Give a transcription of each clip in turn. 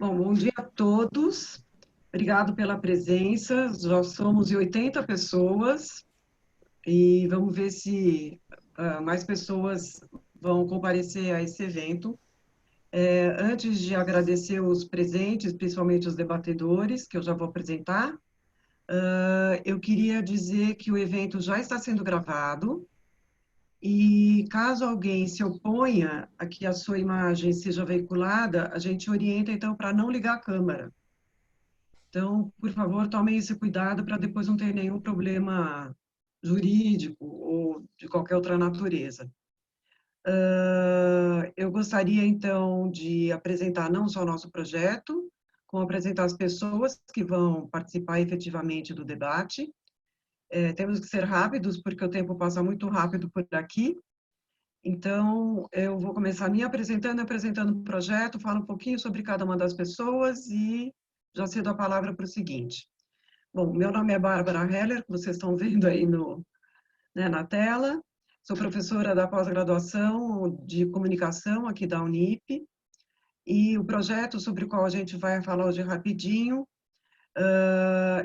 Bom dia a todos. Obrigado pela presença. Já somos 80 pessoas e vamos ver se mais pessoas vão comparecer a esse evento. Antes de agradecer os presentes, principalmente os debatedores, que eu já vou apresentar, eu queria dizer que o evento já está sendo gravado e caso alguém se oponha a que a sua imagem seja veiculada, a gente orienta então para não ligar a câmera. Então, por favor, tomem esse cuidado para depois não ter nenhum problema jurídico ou de qualquer outra natureza. Eu gostaria, então, de apresentar não só o nosso projeto, como apresentar as pessoas que vão participar efetivamente do debate. Temos que ser rápidos, porque o tempo passa muito rápido por aqui. Então, eu vou começar me apresentando o projeto, falo um pouquinho sobre cada uma das pessoas e já cedo a palavra para o seguinte. Bom, meu nome é Bárbara Heller, que vocês estão vendo aí na tela. Sou professora da pós-graduação de comunicação aqui da Unip. E o projeto sobre o qual a gente vai falar hoje rapidinho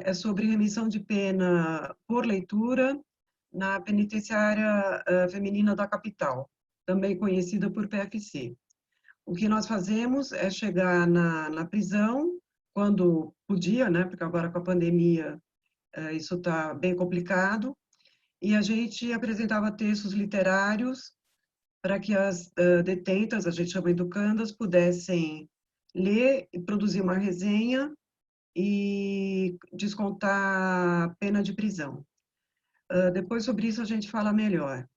é sobre remissão de pena por leitura na penitenciária feminina da capital, também conhecida por PFC. O que nós fazemos é chegar na prisão, quando podia, né, porque agora com a pandemia isso está bem complicado, e a gente apresentava textos literários para que as detentas, a gente chama educandas, pudessem ler e produzir uma resenha e descontar a pena de prisão. Depois sobre isso a gente fala melhor.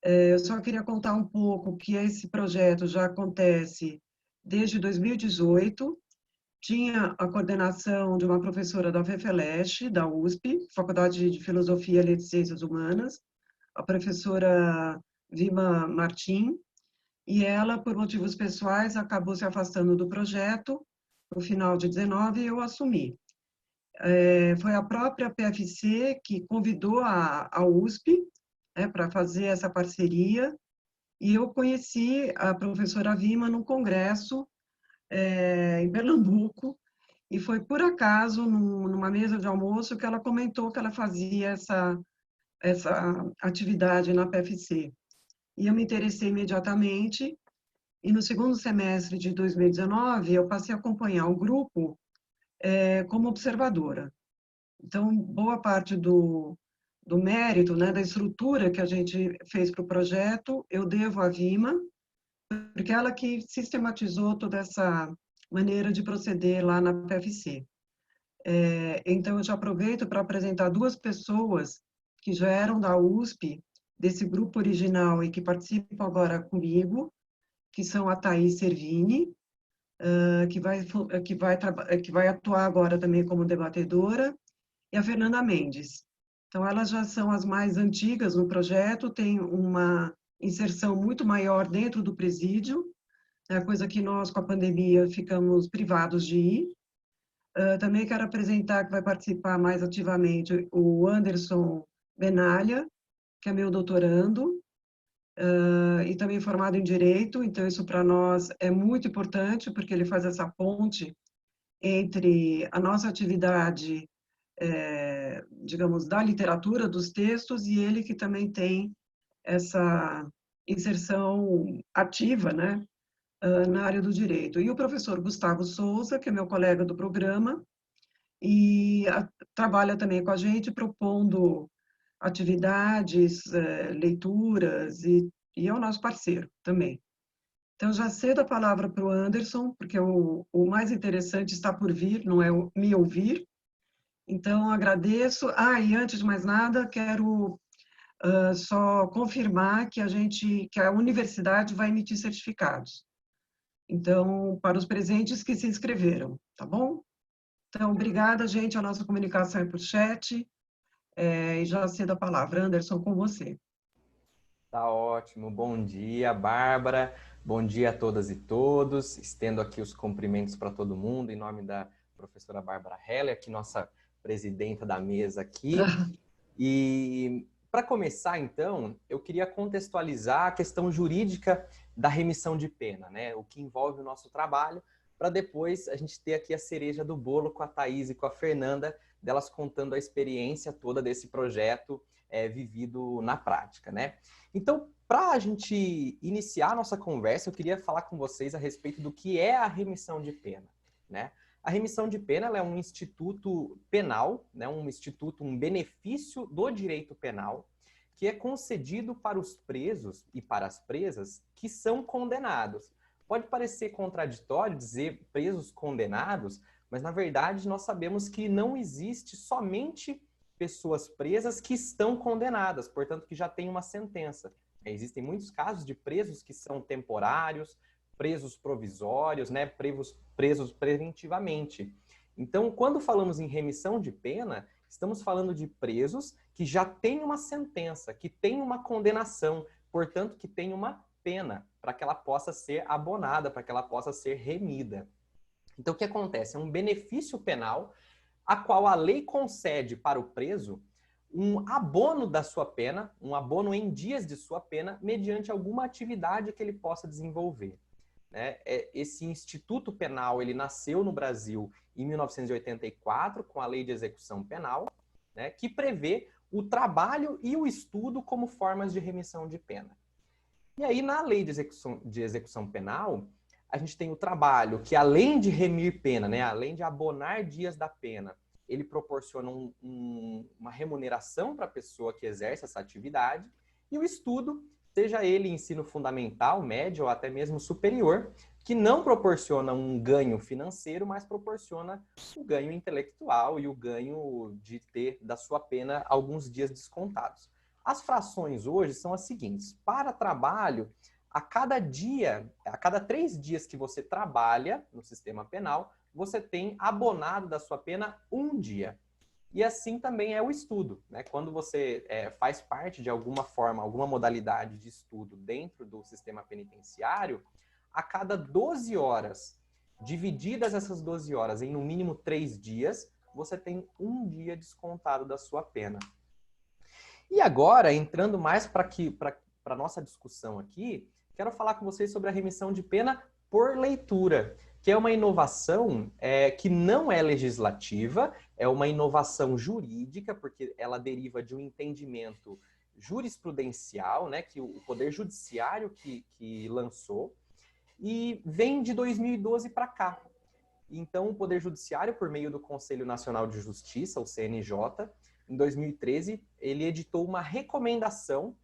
Eu só queria contar um pouco que esse projeto já acontece desde 2018, tinha a coordenação de uma professora da FEFELESH, da USP, Faculdade de Filosofia, Letras e Ciências Humanas, a professora Vima Martim, e ela, por motivos pessoais, acabou se afastando do projeto. No final de 19, eu assumi. Foi a própria PFC que convidou a USP, para fazer essa parceria, e eu conheci a professora Vima num congresso em Pernambuco, e foi por acaso, numa mesa de almoço, que ela comentou que ela fazia essa atividade na PFC. E eu me interessei imediatamente, e no segundo semestre de 2019, eu passei a acompanhar o grupo como observadora. Então, boa parte do mérito, né, da estrutura que a gente fez para o projeto, eu devo à Vima, porque ela que sistematizou toda essa maneira de proceder lá na PFC. Então, eu já aproveito para apresentar duas pessoas que já eram da USP, desse grupo original e que participam agora comigo, que são a Thaís Servini, que vai atuar agora também como debatedora, e a Fernanda Mendes. Então, elas já são as mais antigas no projeto, têm uma inserção muito maior dentro do presídio, coisa que nós, com a pandemia, ficamos privados de ir. Também quero apresentar que vai participar mais ativamente o Anderson Benalha, que é meu doutorando, e também formado em Direito, então isso para nós é muito importante, porque ele faz essa ponte entre a nossa atividade, digamos, da literatura, dos textos, e ele que também tem essa inserção ativa, né, na área do direito. E o professor Gustavo Souza, que é meu colega do programa, e trabalha também com a gente propondo atividades, leituras, e é o nosso parceiro também. Então, já cedo a palavra para o Anderson, porque o mais interessante está por vir, não é me ouvir. Então, agradeço. E antes de mais nada, quero só confirmar que a universidade vai emitir certificados. Então, para os presentes que se inscreveram, tá bom? Então, obrigada, gente. A nossa comunicação é por chat. E já cedo a palavra. Anderson, com você. Tá ótimo. Bom dia, Bárbara. Bom dia a todas e todos. Estendo aqui os cumprimentos para todo mundo, em nome da professora Bárbara Heller, que nossa presidenta da mesa aqui. E para começar, então, eu queria contextualizar a questão jurídica da remissão de pena, né? O que envolve o nosso trabalho, para depois a gente ter aqui a cereja do bolo com a Thaís e com a Fernanda, delas contando a experiência toda desse projeto vivido na prática, né? Então, para a gente iniciar a nossa conversa, eu queria falar com vocês a respeito do que é a remissão de pena, né? A remissão de pena ela é um instituto penal, né? Um benefício do direito penal, que é concedido para os presos e para as presas que são condenados. Pode parecer contraditório dizer presos condenados, mas na verdade nós sabemos que não existe somente pessoas presas que estão condenadas, portanto que já tem uma sentença. Existem muitos casos de presos que são temporários, presos provisórios, né, presos preventivamente. Então, quando falamos em remissão de pena, estamos falando de presos que já têm uma sentença, que têm uma condenação, portanto que têm uma pena, para que ela possa ser abonada, para que ela possa ser remida. Então, o que acontece? É um benefício penal a qual a lei concede para o preso um abono da sua pena, um abono em dias de sua pena, mediante alguma atividade que ele possa desenvolver. Esse Instituto Penal, ele nasceu no Brasil em 1984, com a Lei de Execução Penal, né, que prevê o trabalho e o estudo como formas de remissão de pena. E aí, na Lei de Execução Penal, a gente tem o trabalho que, além de remir pena, né, além de abonar dias da pena, ele proporciona uma remuneração para a pessoa que exerce essa atividade, e o estudo, seja ele ensino fundamental, médio ou até mesmo superior, que não proporciona um ganho financeiro, mas proporciona o ganho intelectual e o ganho de ter da sua pena alguns dias descontados. As frações hoje são as seguintes: para trabalho, a cada 3 dias que você trabalha no sistema penal, você tem abonado da sua pena 1 dia. E assim também é o estudo, né? Quando você faz parte de alguma forma, alguma modalidade de estudo dentro do sistema penitenciário, a cada 12 horas, divididas essas 12 horas em no mínimo 3 dias, você tem 1 dia descontado da sua pena. E agora, entrando mais para a nossa discussão aqui, quero falar com vocês sobre a remissão de pena por leitura, que é uma inovação que não é legislativa, é uma inovação jurídica, porque ela deriva de um entendimento jurisprudencial, né, que o Poder Judiciário que lançou, e vem de 2012 para cá. Então, o Poder Judiciário, por meio do Conselho Nacional de Justiça, o CNJ, em 2013, ele editou uma recomendação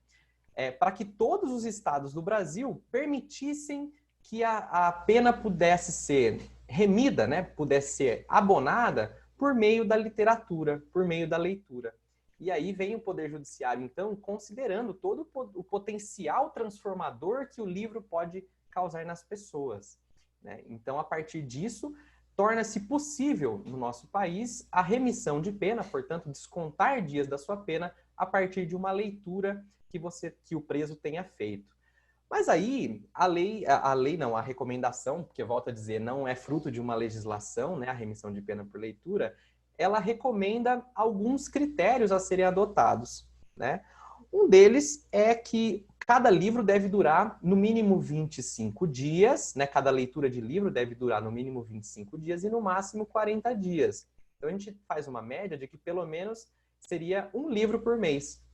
para que todos os estados do Brasil permitissem que a pena pudesse ser remida, né, pudesse ser abonada por meio da literatura, por meio da leitura. E aí vem o Poder Judiciário, então, considerando todo o potencial transformador que o livro pode causar nas pessoas, né? Então, a partir disso, torna-se possível no nosso país a remissão de pena, portanto, descontar dias da sua pena a partir de uma leitura que o preso tenha feito. Mas aí, a recomendação, porque volto a dizer, não é fruto de uma legislação, né, a remissão de pena por leitura, ela recomenda alguns critérios a serem adotados, né? Um deles é que cada livro deve durar no mínimo 25 dias, né? Cada leitura de livro deve durar no mínimo 25 dias e no máximo 40 dias. Então a gente faz uma média de que pelo menos seria 1 livro por mês.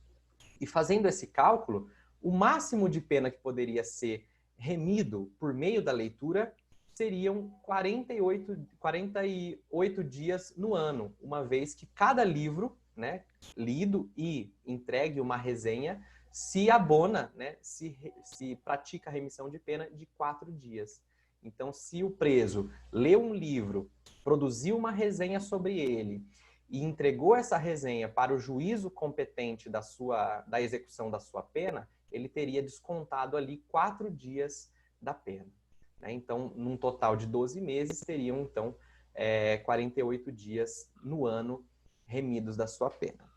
E fazendo esse cálculo, o máximo de pena que poderia ser remido por meio da leitura seriam 48 dias no ano, uma vez que cada livro, né, lido e entregue uma resenha, se abona, né, se pratica a remissão de pena de 4 dias. Então, se o preso leu um livro, produziu uma resenha sobre ele e entregou essa resenha para o juízo competente da execução da sua pena, ele teria descontado ali 4 dias da pena. Então, num total de 12 meses, seriam, então, 48 dias no ano remidos da sua pena.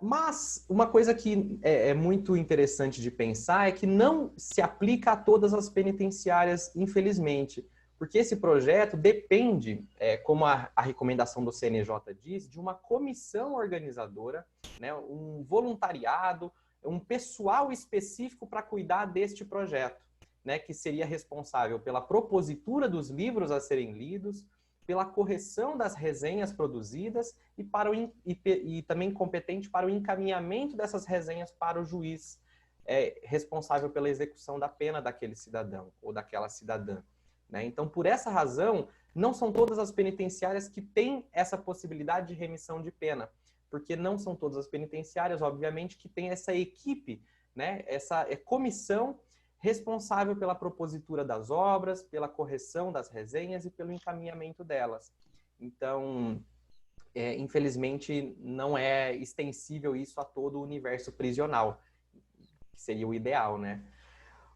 Mas uma coisa que é muito interessante de pensar é que não se aplica a todas as penitenciárias, infelizmente, porque esse projeto depende, como a recomendação do CNJ diz, de uma comissão organizadora, né, um voluntariado, um pessoal específico para cuidar deste projeto. né, que seria responsável pela propositura dos livros a serem lidos, pela correção das resenhas produzidas e também competente para o encaminhamento dessas resenhas para o juiz, responsável pela execução da pena daquele cidadão ou daquela cidadã, né? Então, por essa razão, não são todas as penitenciárias que têm essa possibilidade de remissão de pena, porque não são todas as penitenciárias, obviamente, que têm essa equipe, né, essa comissão responsável pela propositura das obras, pela correção das resenhas e pelo encaminhamento delas. Então, infelizmente, não é extensível isso a todo o universo prisional, que seria o ideal, né?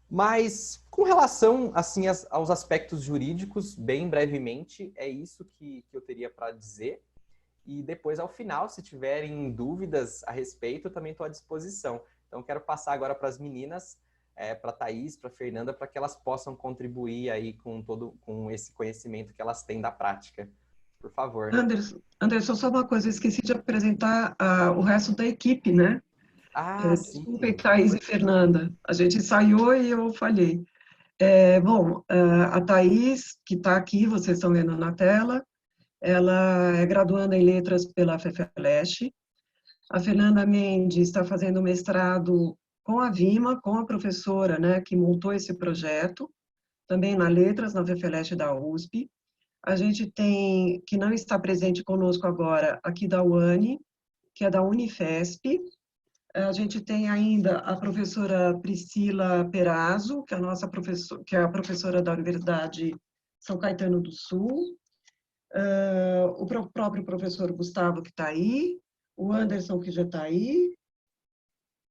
Mas, com relação assim, aos aspectos jurídicos, bem brevemente, é isso que eu teria para dizer. E depois, ao final, se tiverem dúvidas a respeito, eu também estou à disposição. Então, quero passar agora para as meninas, para a Thaís, para a Fernanda, para que elas possam contribuir aí com esse conhecimento que elas têm da prática. Por favor. Anderson, só uma coisa, eu esqueci de apresentar o resto da equipe, né? Sim. Desculpem, Thaís e Fernanda, a gente ensaiou e eu falhei. Bom, a Thaís, que está aqui, vocês estão vendo na tela, ela é graduanda em Letras pela FEFELESH. A Fernanda Mendes está fazendo mestrado com a Vima, com a professora, né, que montou esse projeto, também na Letras, na FEFELESH da USP. A gente tem, que não está presente conosco agora, aqui da UANI, que é da Unifesp. A gente tem ainda a professora Priscila Perazzo, que é a nossa professora, que é a professora da Universidade São Caetano do Sul. O próprio professor Gustavo, que está aí, o Anderson, que já está aí.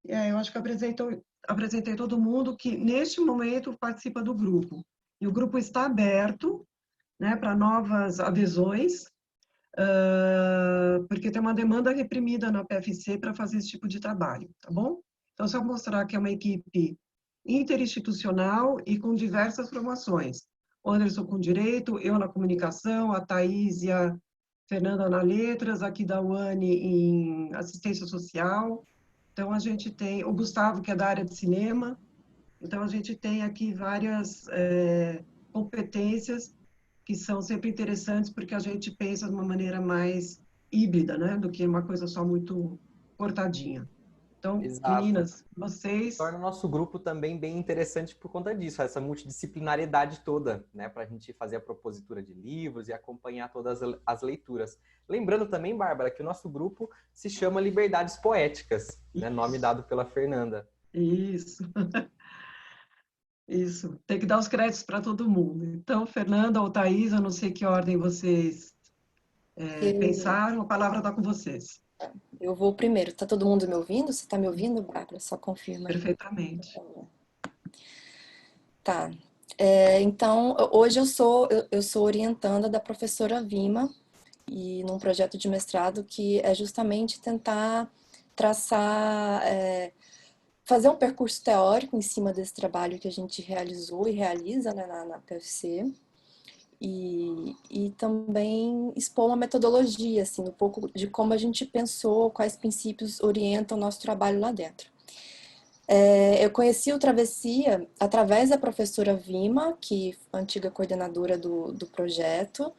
Eu acho que apresentei todo mundo que, neste momento, participa do grupo. E o grupo está aberto, né, para novas adesões, porque tem uma demanda reprimida na PFC para fazer esse tipo de trabalho, tá bom? Então, só mostrar que é uma equipe interinstitucional e com diversas formações. O Anderson com Direito, eu na Comunicação, a Thaís e a Fernanda na Letras, aqui da UANI em Assistência Social. Então, a gente tem o Gustavo, que é da área de cinema. Então, a gente tem aqui várias competências que são sempre interessantes, porque a gente pensa de uma maneira mais híbrida, né, do que uma coisa só muito cortadinha. Então, Exato. meninas, vocês... Torna o nosso grupo também bem interessante por conta disso, essa multidisciplinariedade toda, né, para a gente fazer a propositura de livros e acompanhar todas as leituras. Lembrando também, Bárbara, que o nosso grupo se chama Liberdades Poéticas, né, nome dado pela Fernanda. Isso. Isso, tem que dar os créditos para todo mundo. Então, Fernanda ou Thaís, eu não sei que ordem vocês pensaram, a palavra está com vocês. Eu vou primeiro. Tá todo mundo me ouvindo? Você tá me ouvindo, Bárbara? Só confirma aí. Perfeitamente. Tá. Então, hoje eu sou orientanda da professora Vima, e num projeto de mestrado que é justamente tentar traçar, fazer um percurso teórico em cima desse trabalho que a gente realizou e realiza, né, na PFC, e também expor uma metodologia, assim, um pouco de como a gente pensou, quais princípios orientam o nosso trabalho lá dentro. Eu conheci o Travessia através da professora Vima, que é a antiga coordenadora do projeto,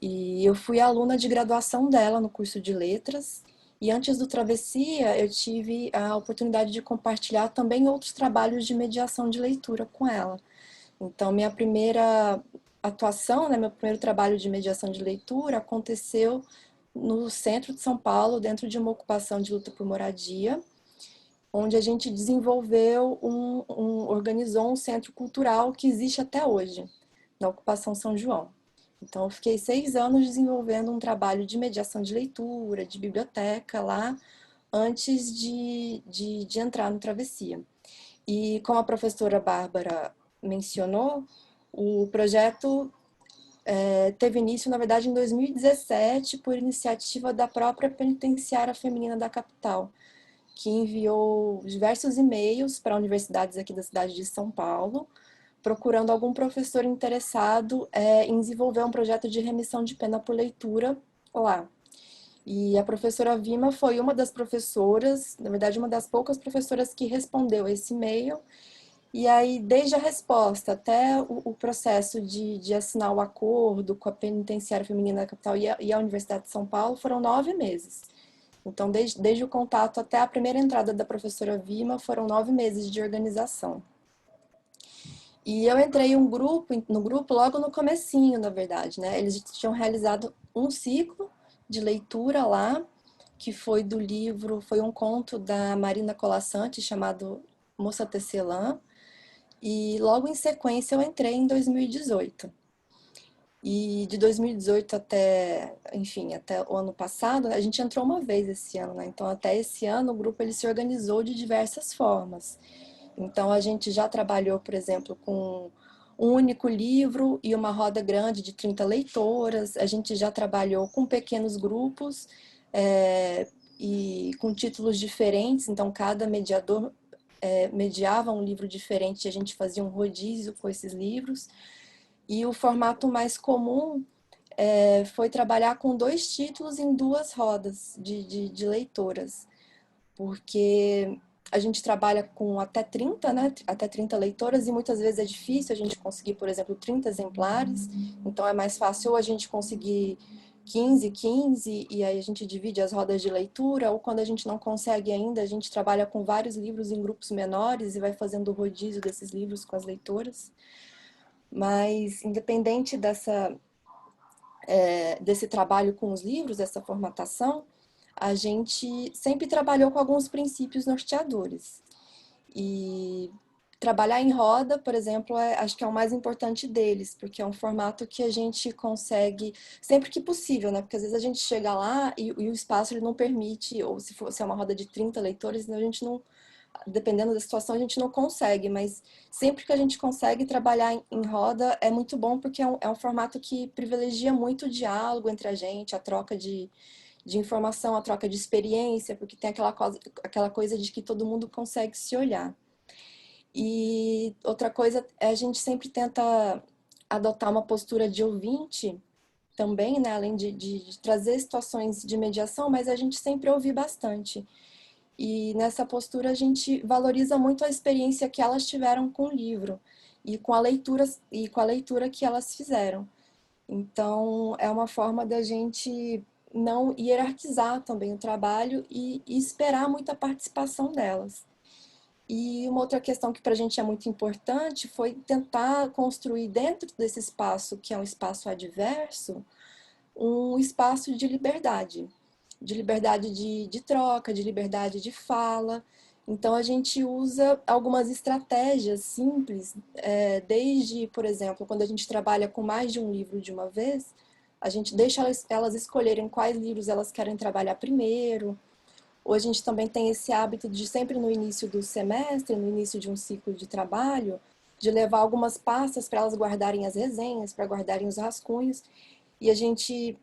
e eu fui aluna de graduação dela no curso de Letras, e antes do Travessia eu tive a oportunidade de compartilhar também outros trabalhos de mediação de leitura com ela. Então, minha primeira atuação, né, meu primeiro trabalho de mediação de leitura aconteceu no centro de São Paulo, dentro de uma ocupação de luta por moradia, onde a gente desenvolveu organizou um centro cultural que existe até hoje, na ocupação São João. Então, eu fiquei 6 anos desenvolvendo um trabalho de mediação de leitura, de biblioteca lá, antes de entrar no Travessia. E como a professora Bárbara mencionou, o projeto teve início, na verdade, em 2017, por iniciativa da própria penitenciária feminina da capital, que enviou diversos e-mails para universidades aqui da cidade de São Paulo, procurando algum professor interessado em desenvolver um projeto de remissão de pena por leitura lá. E a professora Vima foi uma das professoras, na verdade, uma das poucas professoras que respondeu esse e-mail, E aí, desde a resposta até o processo de assinar o acordo com a Penitenciária Feminina da Capital e a Universidade de São Paulo, foram 9 meses. Então, desde o contato até a primeira entrada da professora Vima, foram 9 meses de organização. E eu entrei no grupo logo no comecinho, na verdade, né? Eles tinham realizado um ciclo de leitura lá, que foi do livro, foi um conto da Marina Colasanti, chamado Moça Tecelã, e logo em sequência eu entrei em 2018. E de 2018 até, enfim, até o ano passado, a gente entrou uma vez esse ano, né? Então até esse ano o grupo ele se organizou de diversas formas. Então a gente já trabalhou, por exemplo, com um único livro e uma roda grande de 30 leitoras. A gente já trabalhou com pequenos grupos e com títulos diferentes. Então cada mediador mediava um livro diferente e a gente fazia um rodízio com esses livros. E o formato mais comum foi trabalhar com 2 títulos em 2 rodas de leitoras, porque a gente trabalha com até 30, né? Até 30 leitoras e muitas vezes é difícil a gente conseguir, por exemplo, 30 exemplares, então é mais fácil a gente conseguir 15 e aí a gente divide as rodas de leitura, ou quando a gente não consegue ainda, a gente trabalha com vários livros em grupos menores e vai fazendo o rodízio desses livros com as leitoras. Mas, independente desse trabalho com os livros, dessa formatação, a gente sempre trabalhou com alguns princípios norteadores. E trabalhar em roda, por exemplo, acho que é o mais importante deles, porque é um formato que a gente consegue, sempre que possível, né? Porque às vezes a gente chega lá e o espaço ele não permite, ou se é uma roda de 30 leitores, a gente não, dependendo da situação, a gente não consegue, mas sempre que a gente consegue trabalhar em roda é muito bom, porque é um formato que privilegia muito o diálogo entre a gente, a troca de informação, a troca de experiência, porque tem aquela coisa de que todo mundo consegue se olhar. E outra coisa é a gente sempre tenta adotar uma postura de ouvinte também, né? Além de trazer situações de mediação, mas a gente sempre ouve bastante. E nessa postura a gente valoriza muito a experiência que elas tiveram com o livro e com a leitura que elas fizeram. Então é uma forma da gente não hierarquizar também o trabalho e esperar muita participação delas. E uma outra questão que para a gente é muito importante foi tentar construir dentro desse espaço, que é um espaço adverso, um espaço de liberdade de troca, de liberdade de fala. Então, a gente usa algumas estratégias simples, desde, por exemplo, quando a gente trabalha com mais de um livro de uma vez, a gente deixa elas escolherem quais livros elas querem trabalhar primeiro. Ou a gente também tem esse hábito de sempre no início do semestre, no início de um ciclo de trabalho, de levar algumas pastas para elas guardarem as resenhas, para guardarem os rascunhos. E a gente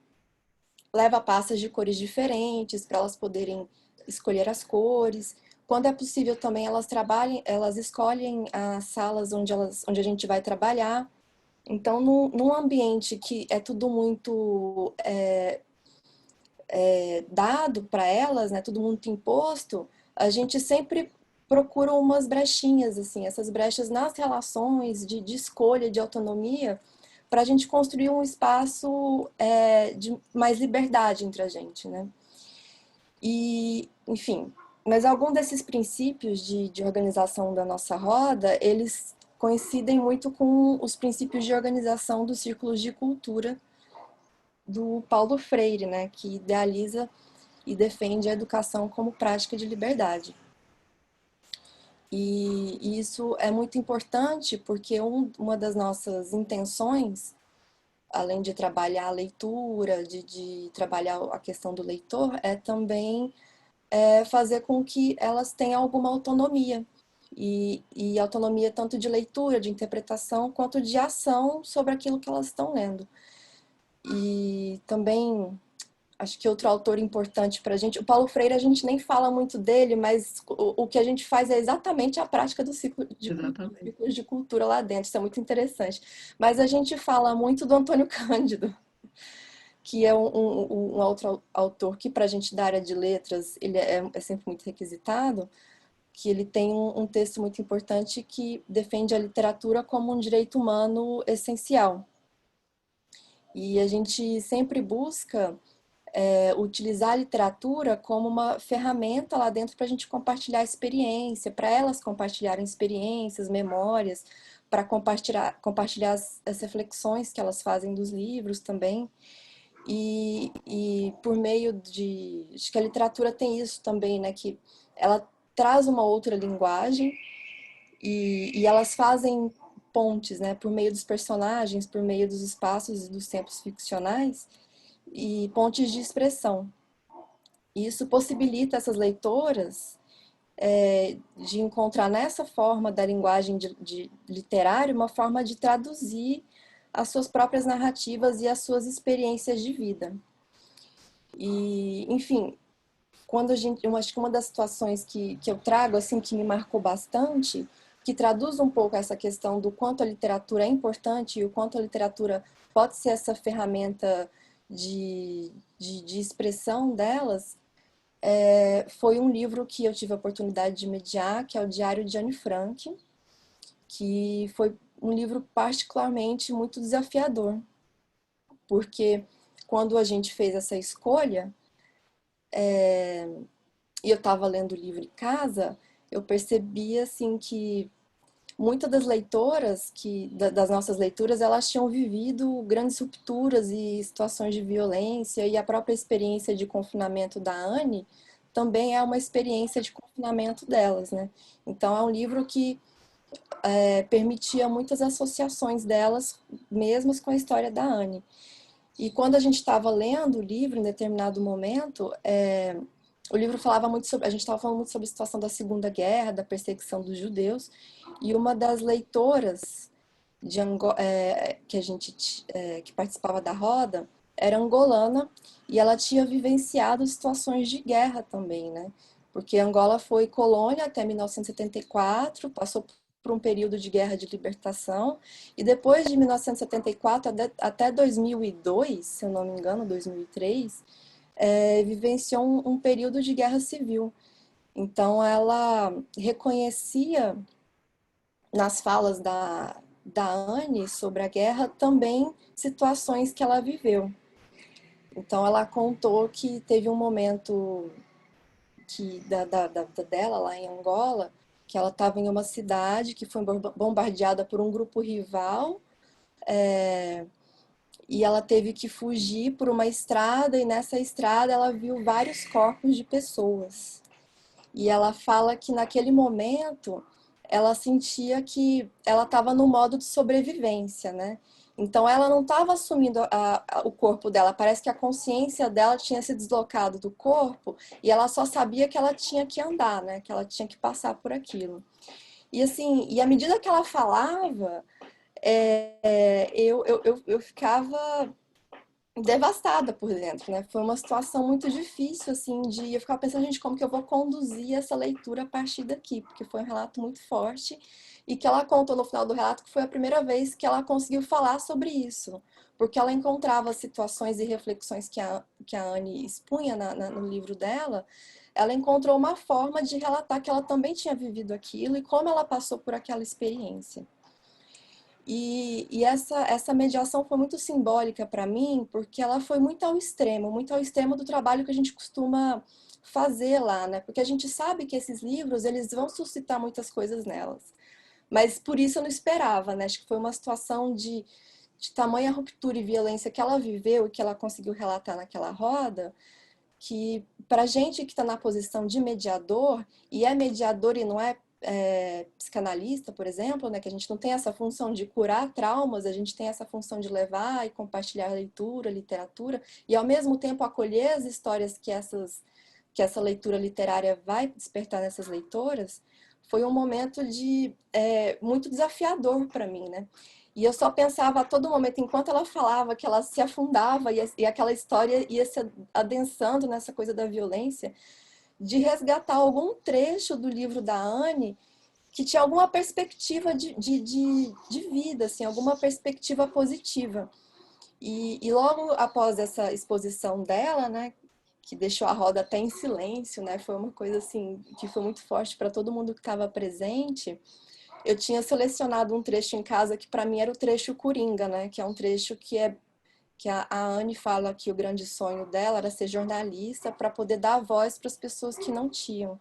leva pastas de cores diferentes para elas poderem escolher as cores. Quando é possível também elas escolhem as salas onde a gente vai trabalhar. Então, num ambiente que é tudo muito dado para elas, né, tudo muito imposto, a gente sempre procura umas brechinhas, assim, essas brechas nas relações de escolha, de autonomia, para a gente construir um espaço de mais liberdade entre a gente, né? E, enfim, mas algum desses princípios de organização da nossa roda, eles coincidem muito com os princípios de organização dos círculos de cultura do Paulo Freire, né, que idealiza e defende a educação como prática de liberdade. E isso é muito importante porque uma das nossas intenções, além de trabalhar a leitura, de trabalhar a questão do leitor, é também fazer com que elas tenham alguma autonomia. E autonomia tanto de leitura, de interpretação, quanto de ação sobre aquilo que elas estão lendo. E também acho que outro autor importante para a gente, o Paulo Freire, a gente nem fala muito dele, mas o que a gente faz é exatamente a prática do ciclo de cultura lá dentro, isso é muito interessante. Mas a gente fala muito do Antônio Cândido, que é um outro autor que para a gente da área de letras, ele é sempre muito requisitado, que ele tem um texto muito importante que defende a literatura como um direito humano essencial. E a gente sempre busca utilizar a literatura como uma ferramenta lá dentro para a gente compartilhar experiência, para elas compartilharem experiências, memórias, para compartilhar as reflexões que elas fazem dos livros também. E por meio de... Acho que a literatura tem isso também, né? Que ela traz uma outra linguagem e elas fazem pontes, né? Por meio dos personagens, por meio dos espaços e dos tempos ficcionais, e pontes de expressão. E isso possibilita essas leitoras de encontrar nessa forma da linguagem de literária uma forma de traduzir as suas próprias narrativas e as suas experiências de vida. E, enfim, eu acho que uma das situações que eu trago, assim, que me marcou bastante, que traduz um pouco essa questão do quanto a literatura é importante e o quanto a literatura pode ser essa ferramenta de expressão delas, foi um livro que eu tive a oportunidade de mediar, que é o Diário de Anne Frank, que foi um livro particularmente muito desafiador, porque quando a gente fez essa escolha, e eu estava lendo o livro em casa, eu percebi assim que muitas das leitoras, das nossas leituras, elas tinham vivido grandes rupturas e situações de violência, e a própria experiência de confinamento da Anne também é uma experiência de confinamento delas, né? Então é um livro que permitia muitas associações delas, mesmas com a história da Anne. E quando a gente estava lendo o livro, em determinado momento, o livro falava muito sobre... A gente estava falando muito sobre a situação da Segunda Guerra, da perseguição dos judeus, e uma das leitoras que participava da roda era angolana, e ela tinha vivenciado situações de guerra também, né? Porque Angola foi colônia até 1974, passou por um período de guerra de libertação, e depois de 1974 até 2002, se eu não me engano, 2003, vivenciou um período de guerra civil. Então, ela reconhecia nas falas da Anne sobre a guerra também situações que ela viveu. Então, ela contou que teve um momento dela lá em Angola, que ela estava em uma cidade que foi bombardeada por um grupo rival, e ela teve que fugir por uma estrada, e nessa estrada ela viu vários corpos de pessoas. E ela fala que naquele momento ela sentia que ela estava no modo de sobrevivência, né? Então ela não estava assumindo o corpo dela, parece que a consciência dela tinha se deslocado do corpo e ela só sabia que ela tinha que andar, né? Que ela tinha que passar por aquilo. E assim, e à medida que ela falava, eu ficava devastada por dentro, né? Foi uma situação muito difícil, assim, de eu ficava pensando, gente, como que eu vou conduzir essa leitura a partir daqui? Porque foi um relato muito forte e que ela contou no final do relato que foi a primeira vez que ela conseguiu falar sobre isso, porque ela encontrava situações e reflexões que a Anne expunha no livro dela, ela encontrou uma forma de relatar que ela também tinha vivido aquilo e como ela passou por aquela experiência. E essa mediação foi muito simbólica para mim, porque ela foi muito ao extremo do trabalho que a gente costuma fazer lá, né? Porque a gente sabe que esses livros, eles vão suscitar muitas coisas nelas. Mas por isso eu não esperava, né? Acho que foi uma situação de tamanha ruptura e violência que ela viveu e que ela conseguiu relatar naquela roda, que para gente que está na posição de mediador, e é mediador e não é psicanalista, por exemplo, né, que a gente não tem essa função de curar traumas, a gente tem essa função de levar e compartilhar leitura, literatura, e ao mesmo tempo acolher as histórias que essa leitura literária vai despertar nessas leitoras, foi um momento muito desafiador para mim, né? E eu só pensava a todo momento, enquanto ela falava, que ela se afundava e aquela história ia se adensando nessa coisa da violência, de resgatar algum trecho do livro da Anne que tinha alguma perspectiva de vida, assim, alguma perspectiva positiva. E logo após essa exposição dela, né, que deixou a roda até em silêncio, né? Foi uma coisa assim que foi muito forte para todo mundo que estava presente. Eu tinha selecionado um trecho em casa que para mim era o trecho Coringa, né? Que é um trecho que a Anne fala que o grande sonho dela era ser jornalista para poder dar voz para as pessoas que não tinham.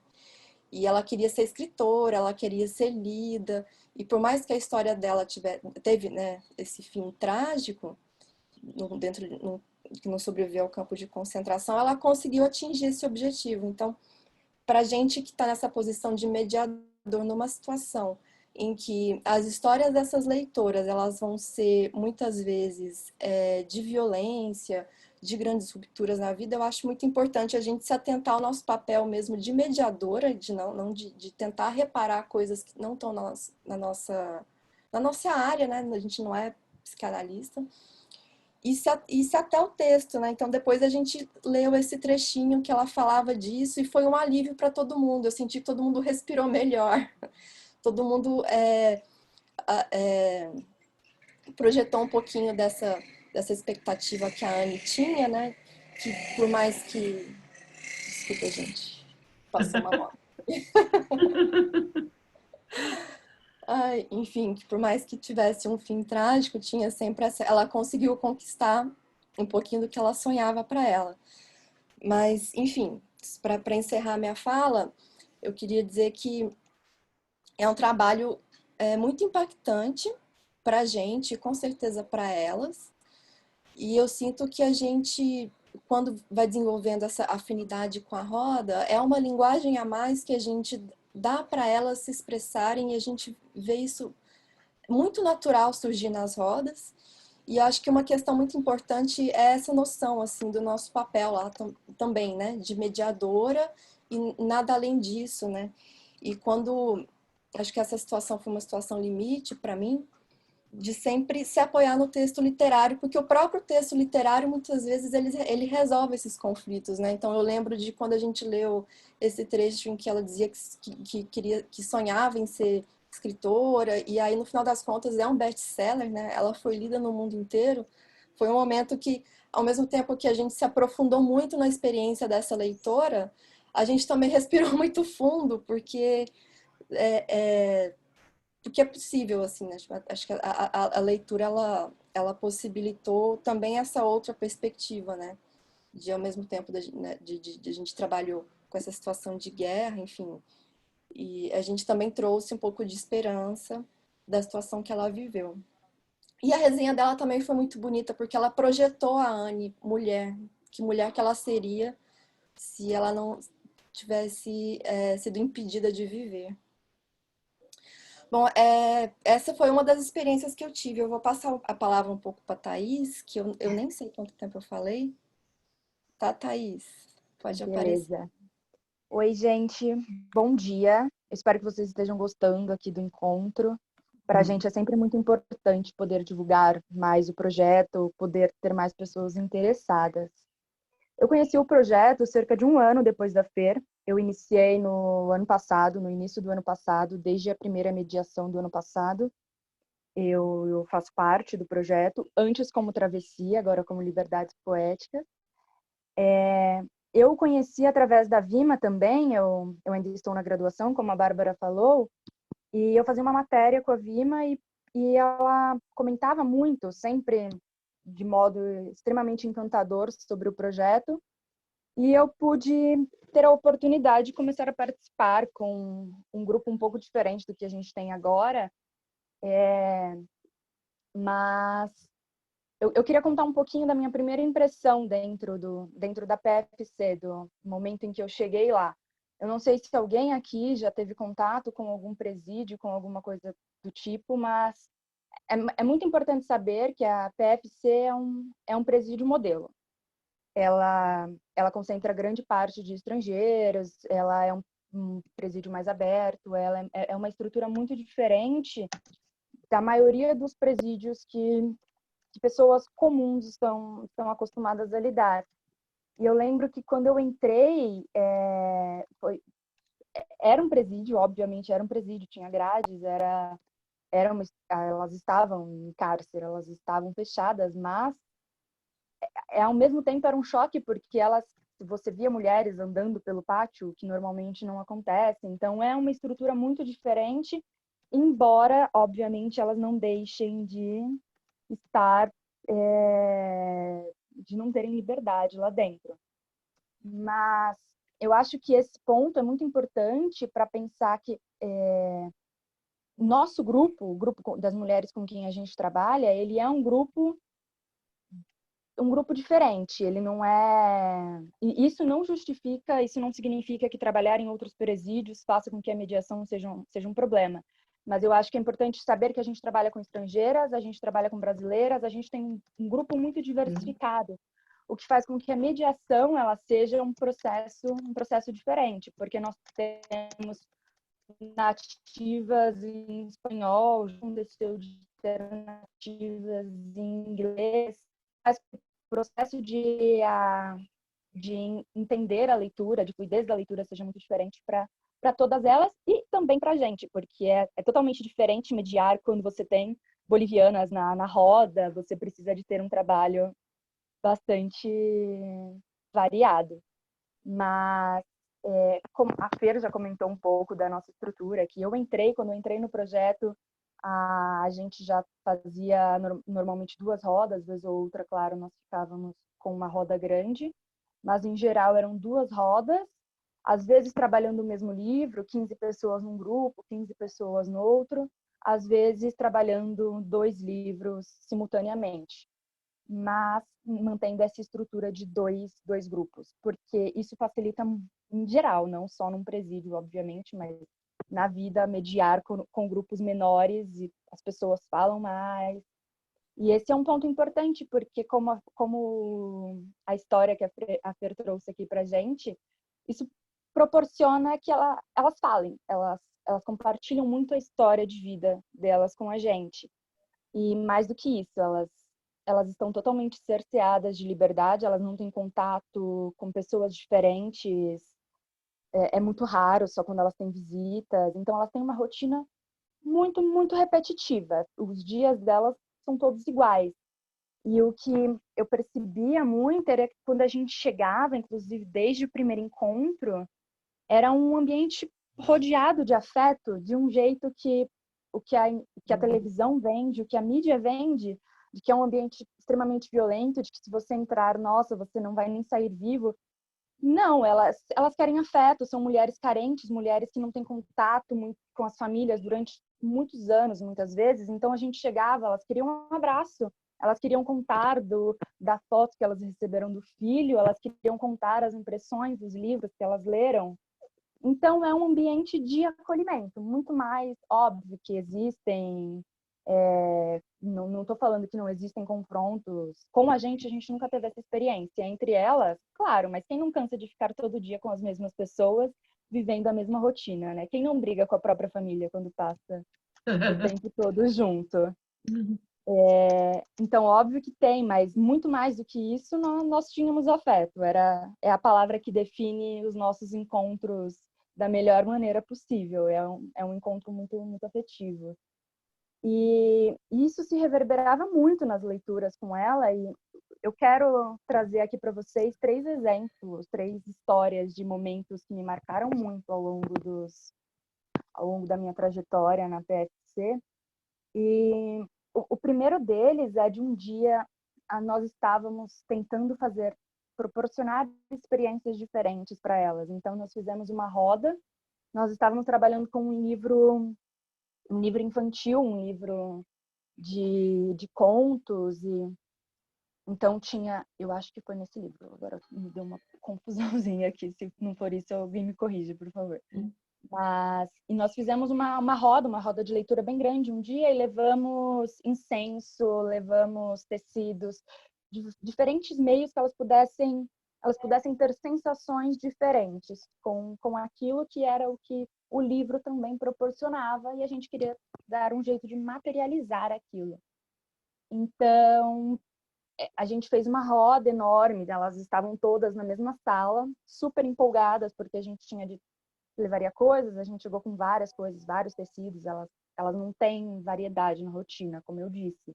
E ela queria ser escritora, ela queria ser lida. E por mais que a história dela teve, né, esse fim trágico, que não sobreviveu ao campo de concentração, ela conseguiu atingir esse objetivo. Então, para a gente que está nessa posição de mediador numa situação em que as histórias dessas leitoras elas vão ser muitas vezes de violência, de grandes rupturas na vida, eu acho muito importante a gente se atentar ao nosso papel mesmo de mediadora, de tentar reparar coisas que não estão na nossa área, né? A gente não é psicanalista. Isso até o texto, né? Então depois a gente leu esse trechinho que ela falava disso e foi um alívio para todo mundo. Eu senti que todo mundo respirou melhor. Todo mundo projetou um pouquinho dessa expectativa que a Anne tinha, né? Que por mais que... Desculpa, gente. Passou uma moto. Ai, enfim, que por mais que tivesse um fim trágico, tinha sempre ela conseguiu conquistar um pouquinho do que ela sonhava para ela. Mas, enfim, para encerrar minha fala, eu queria dizer que é um trabalho muito impactante para a gente, com certeza para elas. E eu sinto que a gente, quando vai desenvolvendo essa afinidade com a roda, é uma linguagem a mais que a gente dá para elas se expressarem e a gente vê isso muito natural surgir nas rodas. E acho que uma questão muito importante é essa noção assim do nosso papel lá também, né, de mediadora e nada além disso, né? E quando acho que essa situação foi uma situação limite para mim, de sempre se apoiar no texto literário, porque o próprio texto literário muitas vezes ele resolve esses conflitos, né? Então eu lembro de quando a gente leu esse trecho em que ela dizia que sonhava em ser escritora, e aí no final das contas é um best-seller, né? Ela foi lida no mundo inteiro. Foi um momento que, ao mesmo tempo que a gente se aprofundou muito na experiência dessa leitora, a gente também respirou muito fundo, porque é possível, assim, né? Acho que a leitura, ela possibilitou também essa outra perspectiva, né? De, ao mesmo tempo, de a gente trabalhou com essa situação de guerra, enfim, e a gente também trouxe um pouco de esperança da situação que ela viveu. E a resenha dela também foi muito bonita, porque ela projetou a Anne mulher, que mulher que ela seria se ela não tivesse sido impedida de viver. Bom, essa foi uma das experiências que eu tive. Eu vou passar a palavra um pouco para a Thaís, que eu nem sei quanto tempo eu falei. Tá, Thaís? Pode aparecer. Beleza. Oi, gente. Bom dia. Eu espero que vocês estejam gostando aqui do encontro. Para a gente é sempre muito importante poder divulgar mais o projeto, poder ter mais pessoas interessadas. Eu conheci o projeto cerca de um ano depois da FER. Eu iniciei no ano passado, no início do ano passado, desde a primeira mediação do ano passado. Eu faço parte do projeto, antes como Travessia, agora como Liberdades Poéticas. Eu conheci através da Vima também, eu ainda estou na graduação, como a Bárbara falou, e eu fazia uma matéria com a Vima e ela comentava muito, sempre de modo extremamente encantador sobre o projeto, e eu pude ter a oportunidade de começar a participar com um grupo um pouco diferente do que a gente tem agora, mas eu queria contar um pouquinho da minha primeira impressão dentro da PFC, do momento em que eu cheguei lá. Eu não sei se alguém aqui já teve contato com algum presídio, com alguma coisa do tipo, mas é muito importante saber que a PFC é um presídio modelo. Ela concentra grande parte de estrangeiros, ela é um presídio mais aberto, ela é uma estrutura muito diferente da maioria dos presídios que pessoas comuns estão acostumadas a lidar. E eu lembro que quando eu entrei, era um presídio, obviamente era um presídio, tinha grades, elas estavam em cárcere, elas estavam fechadas, mas ao mesmo tempo era um choque, porque elas você via mulheres andando pelo pátio, que normalmente não acontece. Então, é uma estrutura muito diferente, embora, obviamente, elas não deixem de estar, de não terem liberdade lá dentro. Mas eu acho que esse ponto é muito importante para pensar que nosso grupo, o grupo das mulheres com quem a gente trabalha, ele é um grupo diferente, ele não é... E isso não justifica, isso não significa que trabalhar em outros presídios faça com que a mediação seja um problema. Mas eu acho que é importante saber que a gente trabalha com estrangeiras, a gente trabalha com brasileiras, a gente tem um grupo muito diversificado, o que faz com que a mediação ela seja um processo diferente, porque nós temos nativas em espanhol, aconteceu de ter nativas em inglês, mas o processo de entender a leitura, de fluidez da leitura seja muito diferente para todas elas e também para a gente, porque é totalmente diferente mediar quando você tem bolivianas na roda, você precisa de ter um trabalho bastante variado. Mas como a Fer já comentou um pouco da nossa estrutura, que quando eu entrei no projeto, a gente já fazia normalmente 2 rodas, vez ou outra, claro, nós ficávamos com uma roda grande, mas em geral eram 2 rodas, às vezes trabalhando o mesmo livro, 15 pessoas num grupo, 15 pessoas no outro, às vezes trabalhando 2 livros simultaneamente, mas mantendo essa estrutura de dois grupos, porque isso facilita em geral, não só num presídio, obviamente, mas na vida mediar com grupos menores e as pessoas falam mais. E esse é um ponto importante, porque como a história que a Fer trouxe aqui pra gente, isso proporciona que elas falem, elas compartilham muito a história de vida delas com a gente. E mais do que isso, elas estão totalmente cerceadas de liberdade, elas não têm contato com pessoas diferentes, é muito raro, só quando elas têm visitas. Então, elas têm uma rotina muito, muito repetitiva. Os dias delas são todos iguais. E o que eu percebia muito era que quando a gente chegava, inclusive desde o primeiro encontro, era um ambiente rodeado de afeto, de um jeito que a televisão vende, o que a mídia vende, de que é um ambiente extremamente violento, de que se você entrar, nossa, você não vai nem sair vivo. Não, elas querem afeto, são mulheres carentes, mulheres que não têm contato muito com as famílias durante muitos anos, muitas vezes. Então a gente chegava, elas queriam um abraço, elas queriam contar da foto que elas receberam do filho, elas queriam contar as impressões dos livros que elas leram. Então é um ambiente de acolhimento, muito mais óbvio que existem. Não estou falando que não existem confrontos. Com a gente nunca teve essa experiência. Entre elas, claro, mas quem não cansa de ficar todo dia com as mesmas pessoas, vivendo a mesma rotina, né? Quem não briga com a própria família quando passa o tempo todo junto? Então, óbvio que tem, mas muito mais do que isso, nós tínhamos afeto. É a palavra que define os nossos encontros da melhor maneira possível. É um encontro muito, muito afetivo. E isso se reverberava muito nas leituras com ela, e eu quero trazer aqui para vocês 3 exemplos, 3 histórias de momentos que me marcaram muito ao longo da minha trajetória na PFC. E o primeiro deles é de um dia nós estávamos tentando proporcionar experiências diferentes para elas. Então, nós fizemos uma roda, nós estávamos trabalhando com um livro infantil, um livro de contos, e então tinha, eu acho que foi nesse livro, agora me deu uma confusãozinha aqui, se não for isso, alguém me corrige, por favor. E nós fizemos uma roda de leitura bem grande um dia, e levamos incenso, levamos tecidos, diferentes meios que elas pudessem ter sensações diferentes com aquilo que era o que o livro também proporcionava, e a gente queria dar um jeito de materializar aquilo. Então, a gente fez uma roda enorme, elas estavam todas na mesma sala, super empolgadas, porque a gente levaria coisas, a gente chegou com várias coisas, vários tecidos, elas não têm variedade na rotina, como eu disse.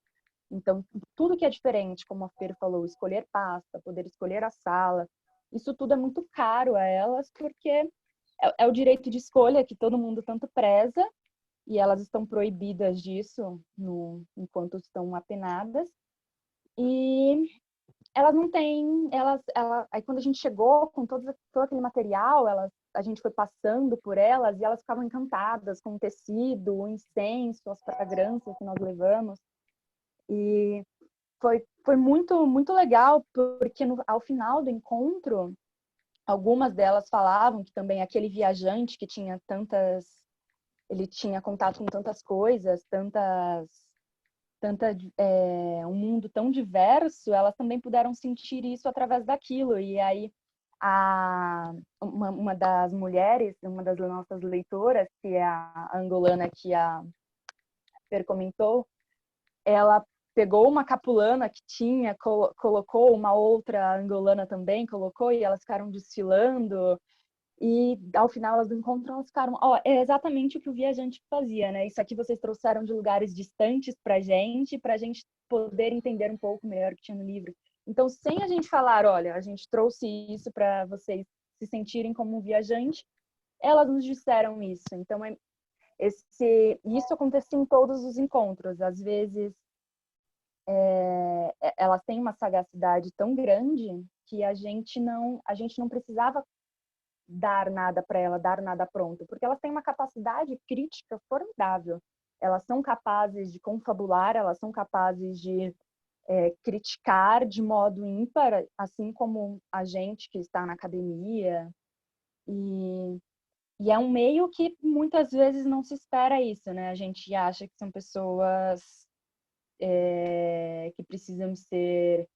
Então, tudo que é diferente, como a Fer falou, escolher pasta, poder escolher a sala, isso tudo é muito caro a elas, porque é o direito de escolha que todo mundo tanto preza, e elas estão proibidas disso enquanto estão apenadas. E elas não têm, aí quando a gente chegou com todo aquele material, a gente foi passando por elas e elas ficavam encantadas com o tecido, o incenso, as fragrâncias que nós levamos. E foi muito, muito legal, porque ao final do encontro, algumas delas falavam que também aquele viajante que tinha ele tinha contato com tantas coisas, um mundo tão diverso, elas também puderam sentir isso através daquilo. E aí, uma das mulheres, uma das nossas leitoras, que é a angolana que a Fer comentou, ela pegou uma capulana que tinha, colocou uma outra angolana também, colocou, e elas ficaram desfilando. E ao final elas do encontro, elas ficaram, é exatamente o que o viajante fazia, né? Isso aqui vocês trouxeram de lugares distantes pra gente poder entender um pouco melhor o que tinha no livro. Então, sem a gente falar, olha, a gente trouxe isso para vocês se sentirem como um viajante, elas nos disseram isso. Então, isso acontecia em todos os encontros. Às vezes, elas têm uma sagacidade tão grande que a gente não precisava dar nada para ela, dar nada pronto, porque elas têm uma capacidade crítica formidável. Elas são capazes de confabular, elas são capazes de criticar de modo ímpar, assim como a gente que está na academia. E é um meio que muitas vezes não se espera isso, né? A gente acha que são pessoas que precisam ser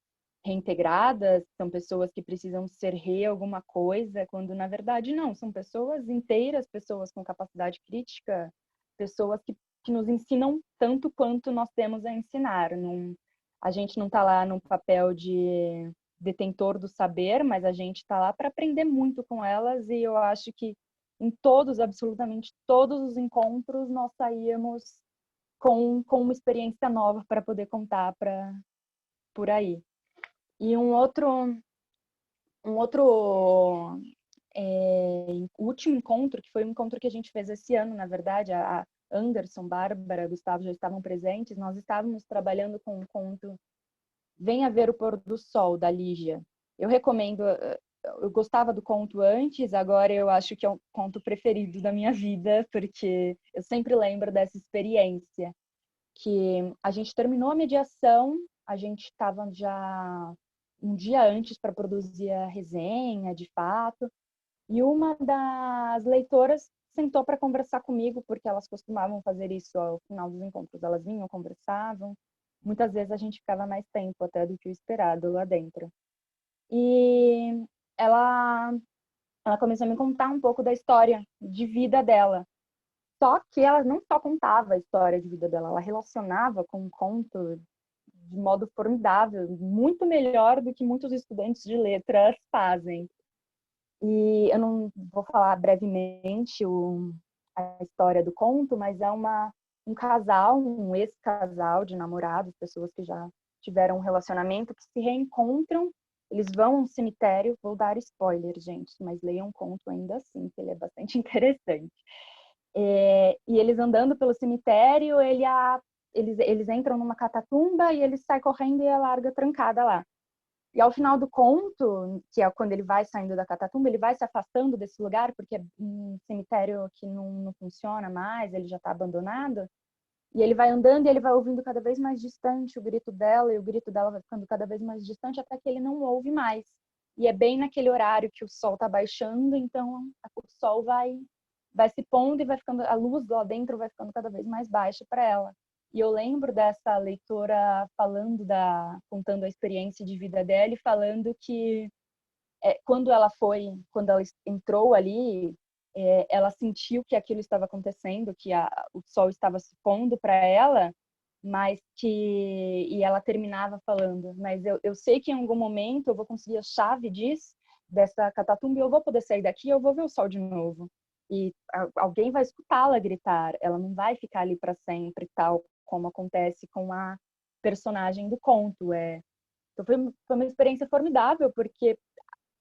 reintegradas, são pessoas que precisam ser alguma coisa, quando na verdade não, são pessoas inteiras, pessoas com capacidade crítica, pessoas que nos ensinam tanto quanto nós temos a ensinar. A gente não está lá no papel de detentor do saber, mas a gente está lá para aprender muito com elas, e eu acho que em absolutamente todos os encontros, nós saíamos com uma experiência nova para poder contar por aí. E um outro último encontro, que foi um encontro que a gente fez esse ano, na verdade, a Anderson, Bárbara, Gustavo já estavam presentes, nós estávamos trabalhando com um conto Venha Ver o Pôr do Sol, da Lígia. Eu recomendo, eu gostava do conto antes, agora eu acho que é o conto preferido da minha vida, porque eu sempre lembro dessa experiência, que a gente terminou a mediação, a gente estava já um dia antes para produzir a resenha, de fato, e uma das leitoras sentou para conversar comigo, porque elas costumavam fazer isso ao final dos encontros, elas vinham, conversavam, muitas vezes a gente ficava mais tempo até do que o esperado lá dentro. E ela começou a me contar um pouco da história de vida dela. Só que ela não só contava a história de vida dela, ela relacionava com um conto de modo formidável, muito melhor do que muitos estudantes de letras fazem. E eu não vou falar brevemente a história do conto, mas é um casal, um ex-casal de namorados, pessoas que já tiveram um relacionamento, que se reencontram, eles vão a um cemitério, vou dar spoiler, gente, mas leiam o conto ainda assim, que ele é bastante interessante. E eles andando pelo cemitério, eles entram numa catatumba e ele sai correndo e a larga trancada lá. E ao final do conto, que é quando ele vai saindo da catatumba, ele vai se afastando desse lugar, porque é um cemitério que não funciona mais, ele já está abandonado. E ele vai andando e ele vai ouvindo cada vez mais distante o grito dela, e o grito dela vai ficando cada vez mais distante, até que ele não ouve mais. E é bem naquele horário que o sol está baixando, então o sol vai se pondo e vai ficando, a luz lá dentro vai ficando cada vez mais baixa para ela. E eu lembro dessa leitora contando a experiência de vida dela e falando que quando ela entrou ali, ela sentiu que aquilo estava acontecendo, que o sol estava se pondo para ela, e ela terminava falando, mas eu sei que em algum momento eu vou conseguir a chave dessa catatumba e eu vou poder sair daqui e eu vou ver o sol de novo. E alguém vai escutá-la gritar, ela não vai ficar ali para sempre, tal como acontece com a personagem do conto. Então foi uma experiência formidável, porque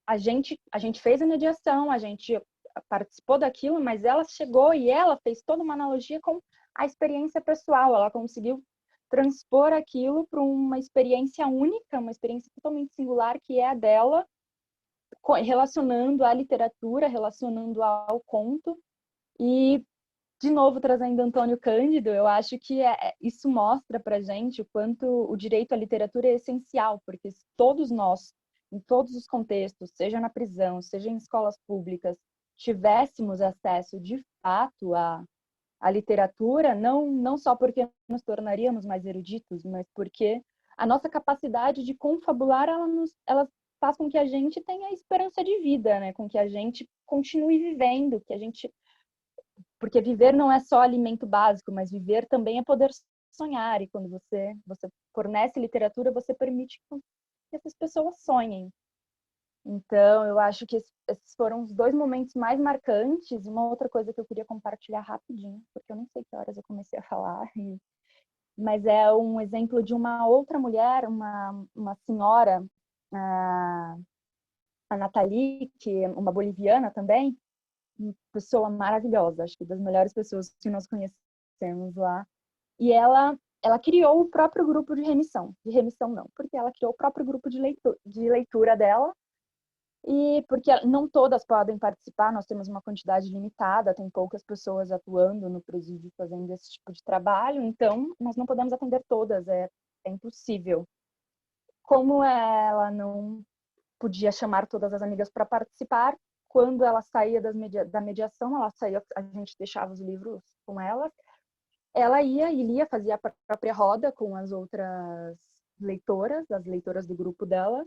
a gente fez a mediação, a gente participou daquilo, mas ela chegou e ela fez toda uma analogia com a experiência pessoal. Ela conseguiu transpor aquilo para uma experiência única, uma experiência totalmente singular, que é a dela, relacionando a literatura, relacionando ao conto. E, de novo, trazendo Antônio Cândido, eu acho que isso mostra para a gente o quanto o direito à literatura é essencial, porque se todos nós, em todos os contextos, seja na prisão, seja em escolas públicas, tivéssemos acesso de fato à literatura, não só porque nos tornaríamos mais eruditos, mas porque a nossa capacidade de confabular, ela faz com que a gente tenha esperança de vida, né? Com que a gente continue vivendo, porque viver não é só alimento básico, mas viver também é poder sonhar, e quando você fornece literatura, você permite que essas pessoas sonhem. Então, eu acho que esses foram os 2 momentos mais marcantes. Uma outra coisa que eu queria compartilhar rapidinho, porque eu nem sei que horas eu comecei a falar, mas é um exemplo de uma outra mulher, uma senhora, a Nathalie, que é uma boliviana também, uma pessoa maravilhosa, acho que das melhores pessoas que nós conhecemos lá. E ela criou o próprio grupo de remissão não, porque ela criou o próprio grupo de leitura dela. E porque não todas podem participar, nós temos uma quantidade limitada, tem poucas pessoas atuando no presídio fazendo esse tipo de trabalho, então nós não podemos atender todas, é impossível. Como ela não podia chamar todas as amigas para participar, quando ela saía da mediação, a gente deixava os livros com elas, ela ia fazer a própria roda com as outras leitoras, as leitoras do grupo dela,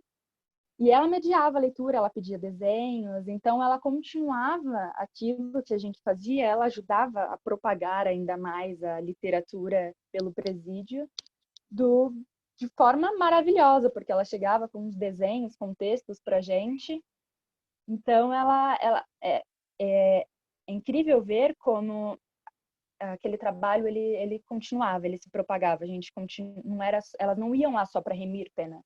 e ela mediava a leitura, ela pedia desenhos, então ela continuava aquilo que a gente fazia, ela ajudava a propagar ainda mais a literatura pelo presídio de forma maravilhosa, porque ela chegava com uns desenhos, com textos para a gente. Então, é incrível ver como aquele trabalho ele continuava, ele se propagava. A gente elas não iam lá só para remir pena.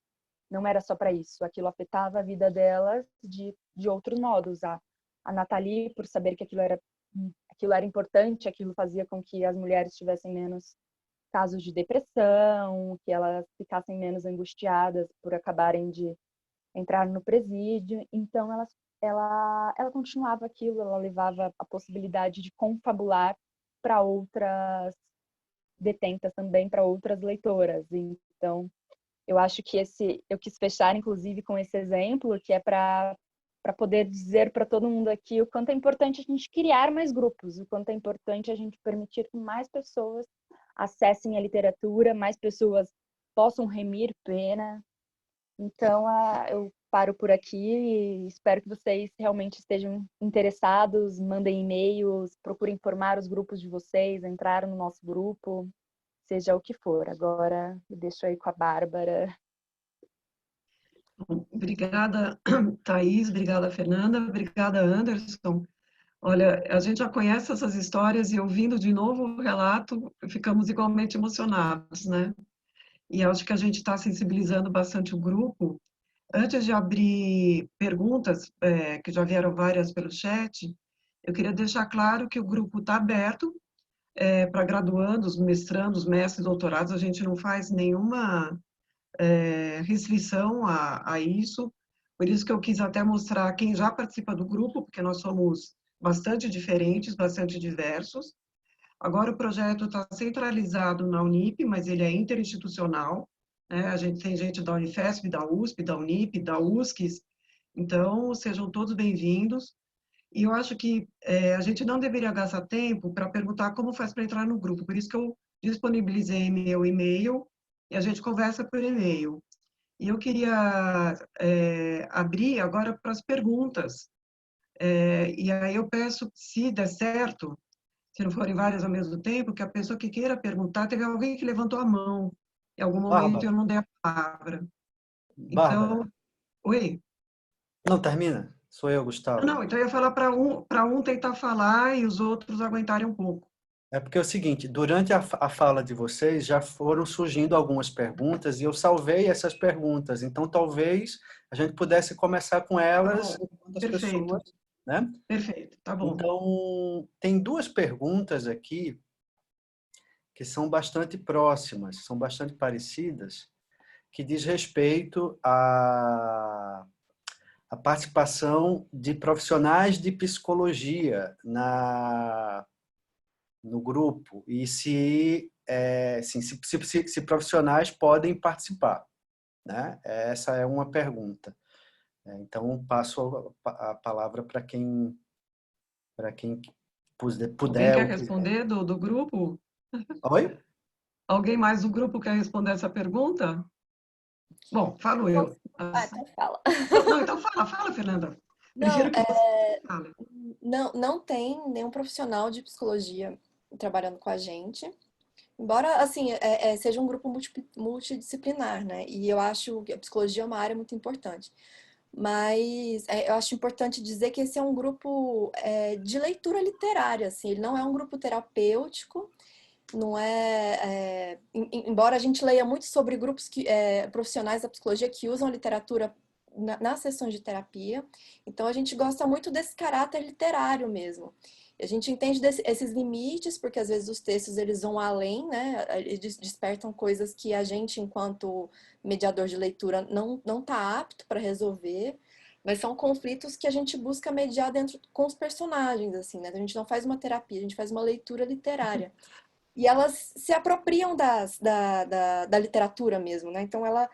Não era só para isso, aquilo afetava a vida delas de outros modos. A Nathalie, por saber que aquilo era importante, aquilo fazia com que as mulheres tivessem menos casos de depressão, que elas ficassem menos angustiadas por acabarem de entrar no presídio. Então, ela continuava aquilo, ela levava a possibilidade de confabular para outras detentas também, para outras leitoras. Então, eu acho que eu quis fechar, inclusive, com esse exemplo, que é para poder dizer para todo mundo aqui o quanto é importante a gente criar mais grupos, o quanto é importante a gente permitir que mais pessoas acessem a literatura, mais pessoas possam remir pena. Então, eu paro por aqui e espero que vocês realmente estejam interessados, mandem e-mails, procurem formar os grupos de vocês, entrar no nosso grupo, seja o que for. Agora, eu deixo aí com a Bárbara. Obrigada, Thaís, obrigada, Fernanda, obrigada, Anderson. Olha, a gente já conhece essas histórias e ouvindo de novo o relato, ficamos igualmente emocionados, né? E acho que a gente está sensibilizando bastante o grupo. Antes de abrir perguntas, que já vieram várias pelo chat, eu queria deixar claro que o grupo está aberto para graduandos, mestrandos, mestres, doutorados. A gente não faz nenhuma restrição a isso. Por isso que eu quis até mostrar quem já participa do grupo, porque nós somos bastante diferentes, bastante diversos. Agora o projeto está centralizado na Unip, mas ele é interinstitucional, né? A gente tem gente da Unifesp, da USP, da Unip, da USCS, então sejam todos bem-vindos. E eu acho que a gente não deveria gastar tempo para perguntar como faz para entrar no grupo, por isso que eu disponibilizei meu e-mail e a gente conversa por e-mail. E eu queria abrir agora para as perguntas. E aí eu peço, se der certo, se não forem várias ao mesmo tempo, que a pessoa que queira perguntar, teve alguém que levantou a mão. Em algum momento Bárbara, eu não dei a palavra. Bárbara. Então, oi? Não, termina. Sou eu, Gustavo. Não, então eu ia falar para um tentar falar e os outros aguentarem um pouco. É porque é o seguinte, durante a fala de vocês já foram surgindo algumas perguntas e eu salvei essas perguntas. Então, talvez a gente pudesse começar com Tá elas bom, enquanto as perfeito, pessoas, né? perfeito, tá bom. Então, tem duas perguntas aqui que são bastante próximas, são bastante parecidas, que diz respeito à participação de profissionais de psicologia no grupo e se profissionais podem participar, né? Essa é uma pergunta. Então, passo a palavra para quem Alguém puder quer ou quiser. responder do grupo? Oi? Alguém mais do grupo quer responder essa pergunta? Bom, falo eu. Então fala. Não, então fala, Fernanda. Não, Prefiro que você fale. não tem nenhum profissional de psicologia trabalhando com a gente. Embora, assim, seja um grupo multidisciplinar, né? E eu acho que a psicologia é uma área muito importante. Mas eu acho importante dizer que esse é um grupo de leitura literária, assim. Ele não é um grupo terapêutico, não embora a gente leia muito sobre grupos profissionais da psicologia que usam a literatura nas sessões de terapia, então a gente gosta muito desse caráter literário mesmo. A gente entende esses limites, porque às vezes os textos eles vão além, né? Eles despertam coisas que a gente, enquanto mediador de leitura, não está apto para resolver, mas são conflitos que a gente busca mediar dentro com os personagens, assim, né? A gente não faz uma terapia, a gente faz uma leitura literária. E elas se apropriam da literatura mesmo, né? Então ela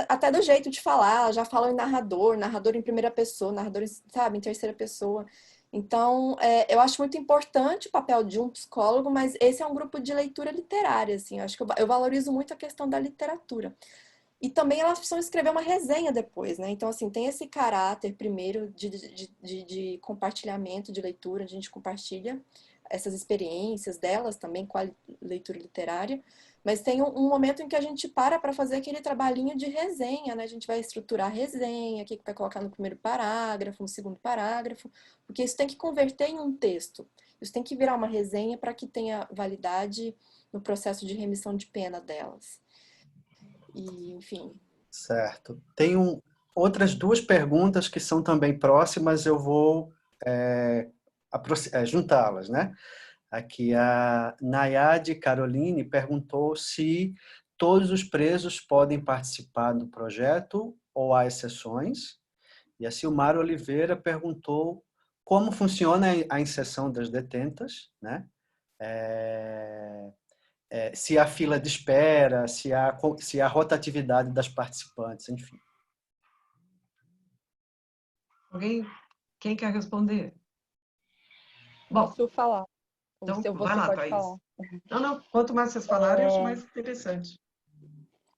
até do jeito de falar, já falam em narrador em primeira pessoa, narrador, sabe, em terceira pessoa. Então, eu acho muito importante o papel de um psicólogo, mas esse é um grupo de leitura literária, assim. Eu acho que eu valorizo muito a questão da literatura. E também elas precisam escrever uma resenha depois, né? Então, assim, tem esse caráter, primeiro, de compartilhamento de leitura, a gente compartilha essas experiências delas também com a leitura literária, mas tem um momento em que a gente para fazer aquele trabalhinho de resenha, né? A gente vai estruturar a resenha, o que vai colocar no primeiro parágrafo, no segundo parágrafo, porque isso tem que converter em um texto. Isso tem que virar uma resenha para que tenha validade no processo de remissão de pena delas. E, enfim. Certo. Tenho outras duas perguntas que são também próximas, eu vou juntá-las, né? Aqui a Nayade Caroline perguntou se todos os presos podem participar do projeto ou há exceções. E a Silmara Oliveira perguntou como funciona a inserção das detentas, né? Se há fila de espera, se há rotatividade das participantes, enfim. Quem quer responder? Bom, Posso falar? Ou então vai você lá, pode Thaís. falar? Não, quanto mais vocês falarem, eu acho mais interessante.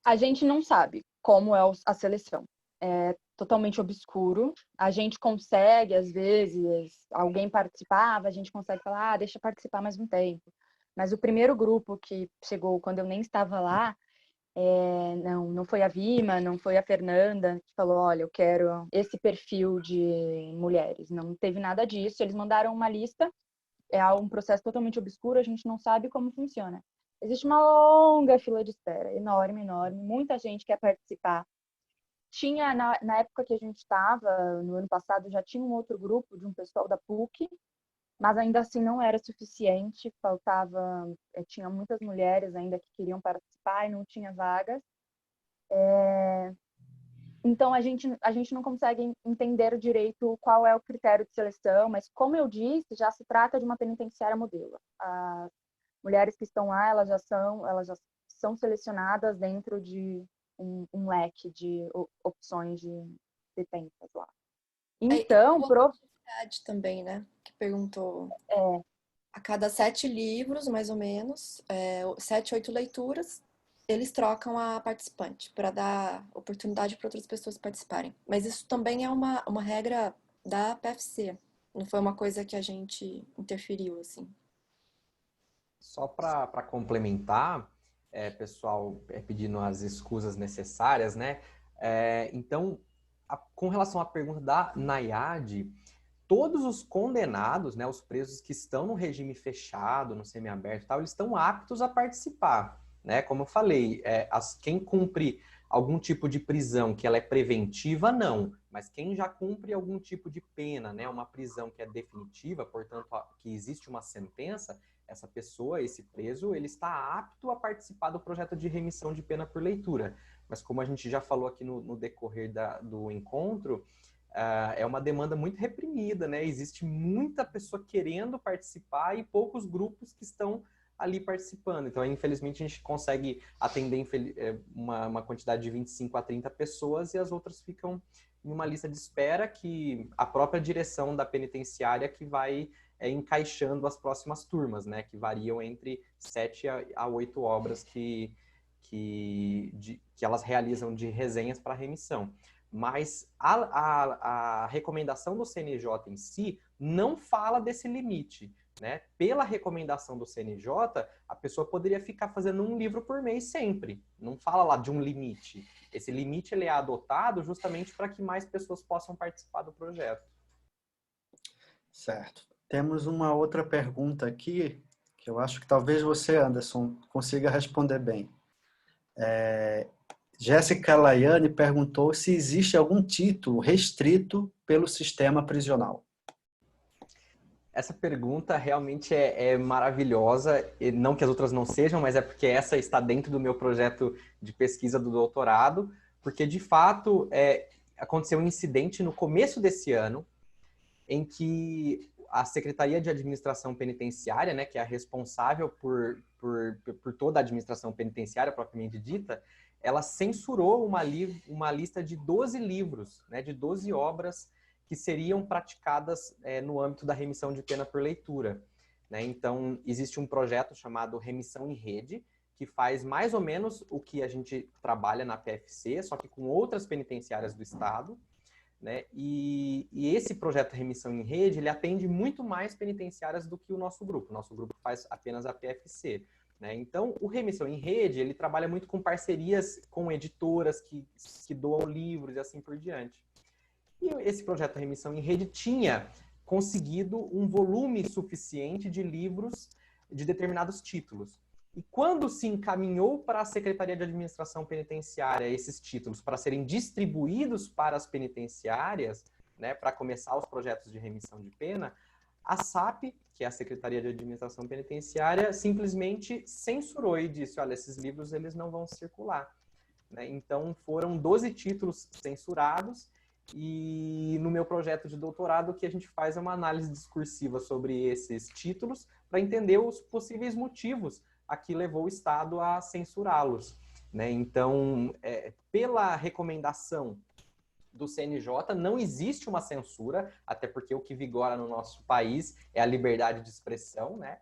A gente não sabe como é a seleção. É totalmente obscuro. A gente consegue, às vezes, alguém participava, a gente consegue falar, deixa participar mais um tempo. Mas o primeiro grupo que chegou quando eu nem estava lá, não foi a Vima, não foi a Fernanda que falou, olha, eu quero esse perfil de mulheres. Não teve nada disso. Eles mandaram uma lista, é um processo totalmente obscuro, a gente não sabe como funciona. Existe uma longa fila de espera, enorme, enorme. Muita gente quer participar. Tinha, na época que a gente estava, no ano passado, já tinha um outro grupo de um pessoal da PUC, mas ainda assim não era suficiente, tinha muitas mulheres ainda que queriam participar e não tinha vagas. Então a gente não consegue entender direito qual é o critério de seleção, mas como eu disse, já se trata de uma penitenciária modelo. As mulheres que estão lá, elas já são selecionadas dentro de um leque de opções de detentas lá. Então, Também, né? Que perguntou é, a cada 7 livros, mais ou menos, 7, 8 leituras, eles trocam a participante para dar oportunidade para outras pessoas participarem. Mas isso também é uma regra da PFC. Não foi uma coisa que a gente interferiu, assim. Só para complementar, pessoal pedindo as escusas necessárias, né? Então, com relação à pergunta da Nayade, todos os condenados, né, os presos que estão no regime fechado, no semiaberto e tal, eles estão aptos a participar, né? Como eu falei, quem cumpre algum tipo de prisão que ela é preventiva, não. Mas quem já cumpre algum tipo de pena, né, uma prisão que é definitiva, portanto, que existe uma sentença, essa pessoa, esse preso, ele está apto a participar do projeto de remissão de pena por leitura. Mas como a gente já falou aqui no decorrer do encontro, é uma demanda muito reprimida, né? Existe muita pessoa querendo participar e poucos grupos que estão ali participando. Então, infelizmente, a gente consegue atender uma quantidade de 25 a 30 pessoas e as outras ficam em uma lista de espera que a própria direção da penitenciária que vai encaixando as próximas turmas, né? Que variam entre 7 a 8 obras que elas realizam de resenhas para remissão. Mas a recomendação do CNJ em si não fala desse limite, né? Pela recomendação do CNJ, a pessoa poderia ficar fazendo um livro por mês sempre. Não fala lá de um limite. Esse limite ele é adotado justamente para que mais pessoas possam participar do projeto. Certo. Temos uma outra pergunta aqui, que eu acho que talvez você, Anderson, consiga responder bem. Jéssica Laiane perguntou se existe algum título restrito pelo sistema prisional. Essa pergunta realmente é maravilhosa, e não que as outras não sejam, mas é porque essa está dentro do meu projeto de pesquisa do doutorado, porque, de fato, aconteceu um incidente no começo desse ano, em que a Secretaria de Administração Penitenciária, né, que é a responsável por toda a administração penitenciária propriamente dita, ela censurou uma lista de 12 livros, né, de 12 obras que seriam praticadas no âmbito da remissão de pena por leitura, né? Então, existe um projeto chamado Remissão em Rede, que faz mais ou menos o que a gente trabalha na PFC, só que com outras penitenciárias do Estado, né? E esse projeto Remissão em Rede, ele atende muito mais penitenciárias do que o nosso grupo. O nosso grupo faz apenas a PFC. Né? Então, o Remissão em Rede, ele trabalha muito com parcerias com editoras que doam livros e assim por diante. E esse projeto Remissão em Rede tinha conseguido um volume suficiente de livros de determinados títulos. E quando se encaminhou para a Secretaria de Administração Penitenciária esses títulos para serem distribuídos para as penitenciárias, né, para começar os projetos de remissão de pena, a SAP, que é a Secretaria de Administração Penitenciária, simplesmente censurou e disse, olha, esses livros eles não vão circular. Né? Então, foram 12 títulos censurados e no meu projeto de doutorado o que a gente faz é uma análise discursiva sobre esses títulos para entender os possíveis motivos a que levou o Estado a censurá-los. Né? Então, pela recomendação do CNJ, não existe uma censura, até porque o que vigora no nosso país é a liberdade de expressão, né?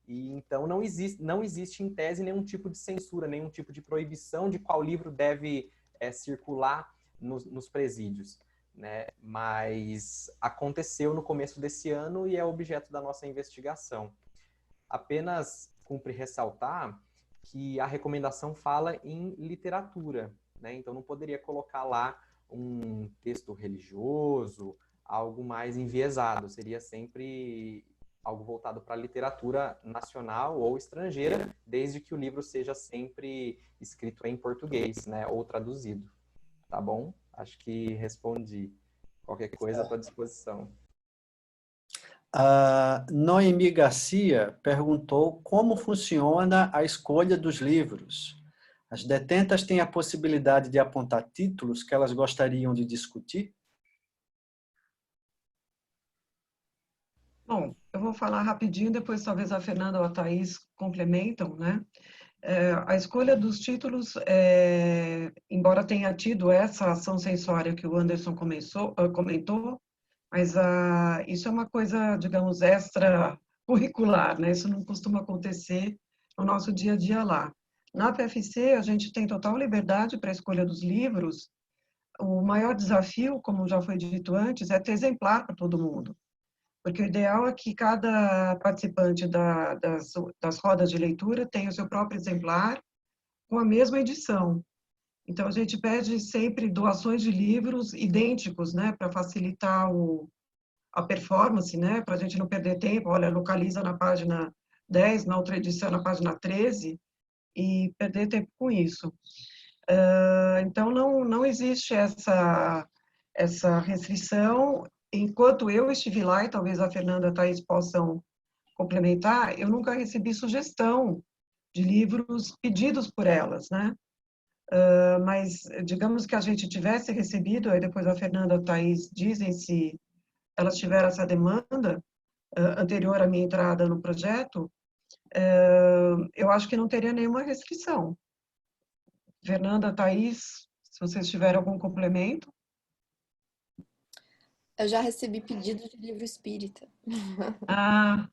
E então não existe em tese nenhum tipo de censura, nenhum tipo de proibição de qual livro deve circular nos presídios, né? Mas aconteceu no começo desse ano e é objeto da nossa investigação. Apenas cumpre ressaltar que a recomendação fala em literatura, né? Então não poderia colocar lá um texto religioso, algo mais enviesado. Seria sempre algo voltado para a literatura nacional ou estrangeira, desde que o livro seja sempre escrito em português, né? Ou traduzido. Tá bom? Acho que respondi. Qualquer coisa à tua disposição. A Noemi Garcia perguntou como funciona a escolha dos livros. As detentas têm a possibilidade de apontar títulos que elas gostariam de discutir? Bom, eu vou falar rapidinho, depois talvez a Fernanda ou a Thaís complementam, né? A escolha dos títulos, embora tenha tido essa ação censória que o Anderson comentou, mas isso é uma coisa, digamos, extra-curricular, né? Isso não costuma acontecer no nosso dia a dia lá. Na PFC, a gente tem total liberdade para a escolha dos livros. O maior desafio, como já foi dito antes, é ter exemplar para todo mundo. Porque o ideal é que cada participante das rodas de leitura tenha o seu próprio exemplar com a mesma edição. Então, a gente pede sempre doações de livros idênticos, né, para facilitar a performance, né, para a gente não perder tempo, olha, localiza na página 10, na outra edição na página 13, e perder tempo com isso. Então, não existe essa restrição. Enquanto eu estive lá, e talvez a Fernanda e a Thaís possam complementar, eu nunca recebi sugestão de livros pedidos por elas, né? Mas, digamos que a gente tivesse recebido, aí depois a Fernanda e a Thaís dizem se elas tiveram essa demanda anterior à minha entrada no projeto, eu acho que não teria nenhuma restrição. Fernanda, Thaís, se vocês tiverem algum complemento. Eu já recebi pedido de livro espírita. Ah,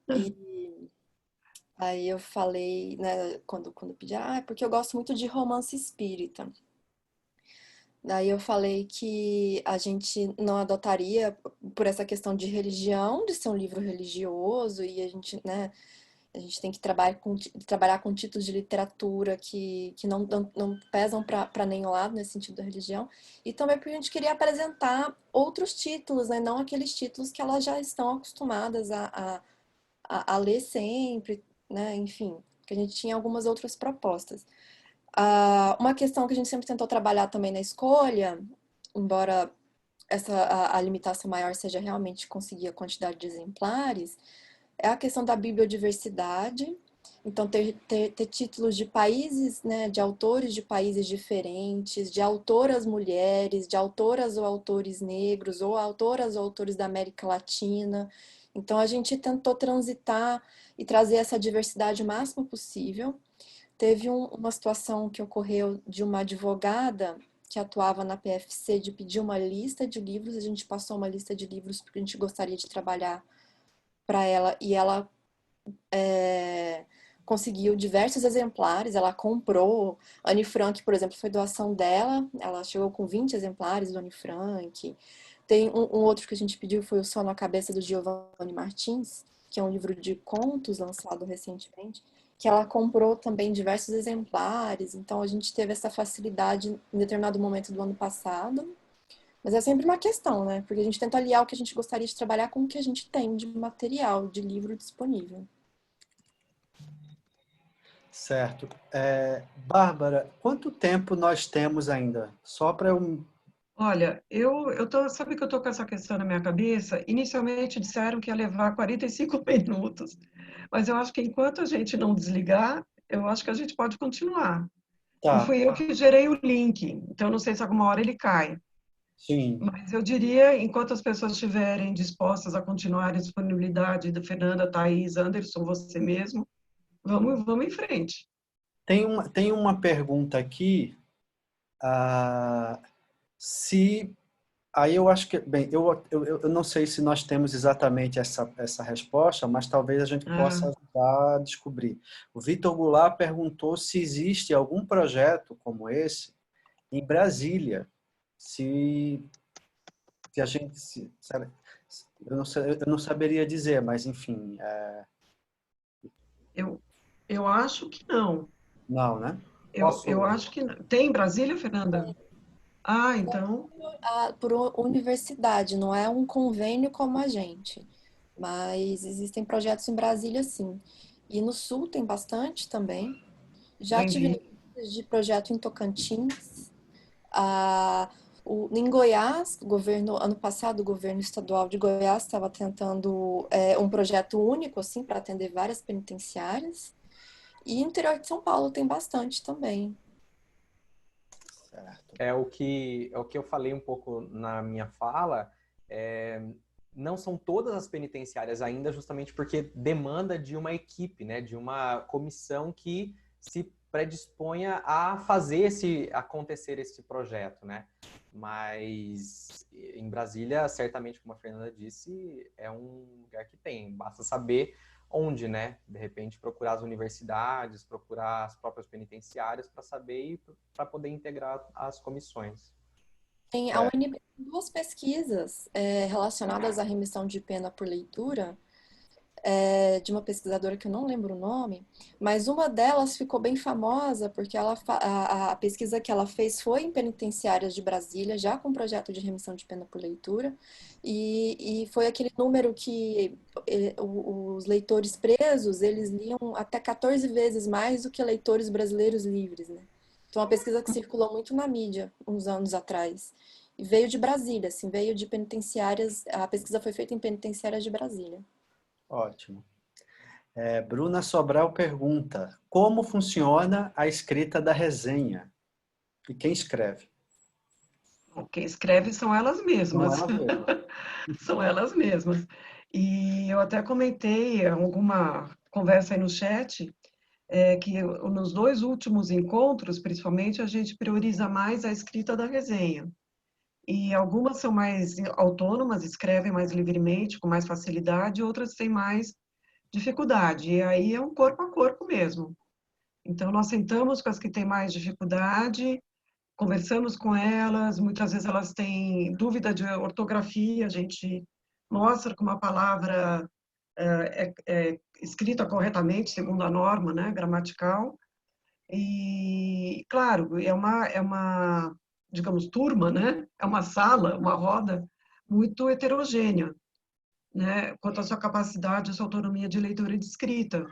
E aí eu falei, né, quando pedi, é porque eu gosto muito de romance espírita. Daí eu falei que a gente não adotaria por essa questão de religião, de ser um livro religioso, e a gente, né, a gente tem que trabalhar com títulos de literatura que não pesam para nenhum lado nesse sentido da religião. E também porque a gente queria apresentar outros títulos, né, não aqueles títulos que elas já estão acostumadas a ler sempre, né, enfim, que a gente tinha algumas outras propostas. Uma questão que a gente sempre tentou trabalhar também na escolha, embora a limitação maior seja realmente conseguir a quantidade de exemplares, é a questão da bibliodiversidade. Então, ter títulos de países, né, de autores de países diferentes, de autoras mulheres, de autoras ou autores negros, ou autoras ou autores da América Latina. Então, a gente tentou transitar e trazer essa diversidade o máximo possível. Teve uma situação que ocorreu de uma advogada que atuava na PFC de pedir uma lista de livros, a gente passou uma lista de livros porque a gente gostaria de trabalhar para ela, e ela conseguiu diversos exemplares, ela comprou. Anne Frank, por exemplo, foi doação dela, ela chegou com 20 exemplares do Anne Frank. Tem um outro que a gente pediu, foi o Sol na Cabeça, do Giovanni Martins, que é um livro de contos lançado recentemente, que ela comprou também diversos exemplares. Então a gente teve essa facilidade em determinado momento do ano passado. Mas é sempre uma questão, né? Porque a gente tenta aliar o que a gente gostaria de trabalhar com o que a gente tem de material, de livro disponível. Certo. Bárbara, quanto tempo nós temos ainda? Só para eu... olha, sabe que eu tô com essa questão na minha cabeça? Inicialmente disseram que ia levar 45 minutos, mas eu acho que enquanto a gente não desligar, eu acho que a gente pode continuar. Não Tá, fui eu que gerei o link, então não sei se alguma hora ele cai. sim. Mas eu diria, enquanto as pessoas estiverem dispostas a continuar a disponibilidade da Fernanda, Thaís, Anderson, você mesmo, vamos em frente. Tem uma pergunta aqui, se... Aí eu acho que, bem, eu não sei se nós temos exatamente essa resposta, mas talvez a gente possa Ah, ajudar a descobrir. O Vitor Goulart perguntou se existe algum projeto como esse em Brasília. Se a gente... sabe, eu não saberia dizer, mas enfim, eu, eu acho que não. não, né? Eu Posso? acho que não. Tem em Brasília, Fernanda? Ah, então, Por universidade, não é um convênio como a gente, mas existem projetos em Brasília, sim. E no Sul tem bastante também. Já tive entendi. notícias de projeto em Tocantins. Em Goiás, ano passado, o governo estadual de Goiás estava tentando um projeto único, assim, para atender várias penitenciárias. E no interior de São Paulo tem bastante também. Certo. É o que eu falei um pouco na minha fala. Não são todas as penitenciárias ainda, justamente porque demanda de uma equipe, né, de uma comissão que se predisponha a fazer acontecer esse projeto, né? Mas em Brasília, certamente, como a Fernanda disse, é um lugar que tem. Basta saber onde, né? De repente, procurar as universidades, procurar as próprias penitenciárias para saber e para poder integrar as comissões. A UNB tem duas pesquisas relacionadas à remissão de pena por leitura. de uma pesquisadora que eu não lembro o nome, mas uma delas ficou bem famosa porque a pesquisa que ela fez foi em penitenciárias de Brasília, já com projeto de remissão de pena por leitura, e foi aquele número que os leitores presos, eles liam até 14 vezes mais do que leitores brasileiros livres, né? Então, uma pesquisa que circulou muito na mídia uns anos atrás. E veio de Brasília, assim, veio de penitenciárias, a pesquisa foi feita em penitenciárias de Brasília. Ótimo. Bruna Sobral pergunta: como funciona a escrita da resenha? E quem escreve? Quem escreve são elas mesmas. Não, ela mesma. São elas mesmas. E eu até comentei em alguma conversa aí no chat, que nos 2 últimos encontros, principalmente, a gente prioriza mais a escrita da resenha. E algumas são mais autônomas, escrevem mais livremente, com mais facilidade, outras têm mais dificuldade. E aí é um corpo a corpo mesmo. Então, nós sentamos com as que têm mais dificuldade, conversamos com elas, muitas vezes elas têm dúvida de ortografia, a gente mostra como a palavra é escrita corretamente, segundo a norma, né, gramatical. E, claro, é uma, digamos, turma, né? É uma sala, uma roda muito heterogênea, né? Quanto à sua capacidade, à sua autonomia de leitura e de escrita.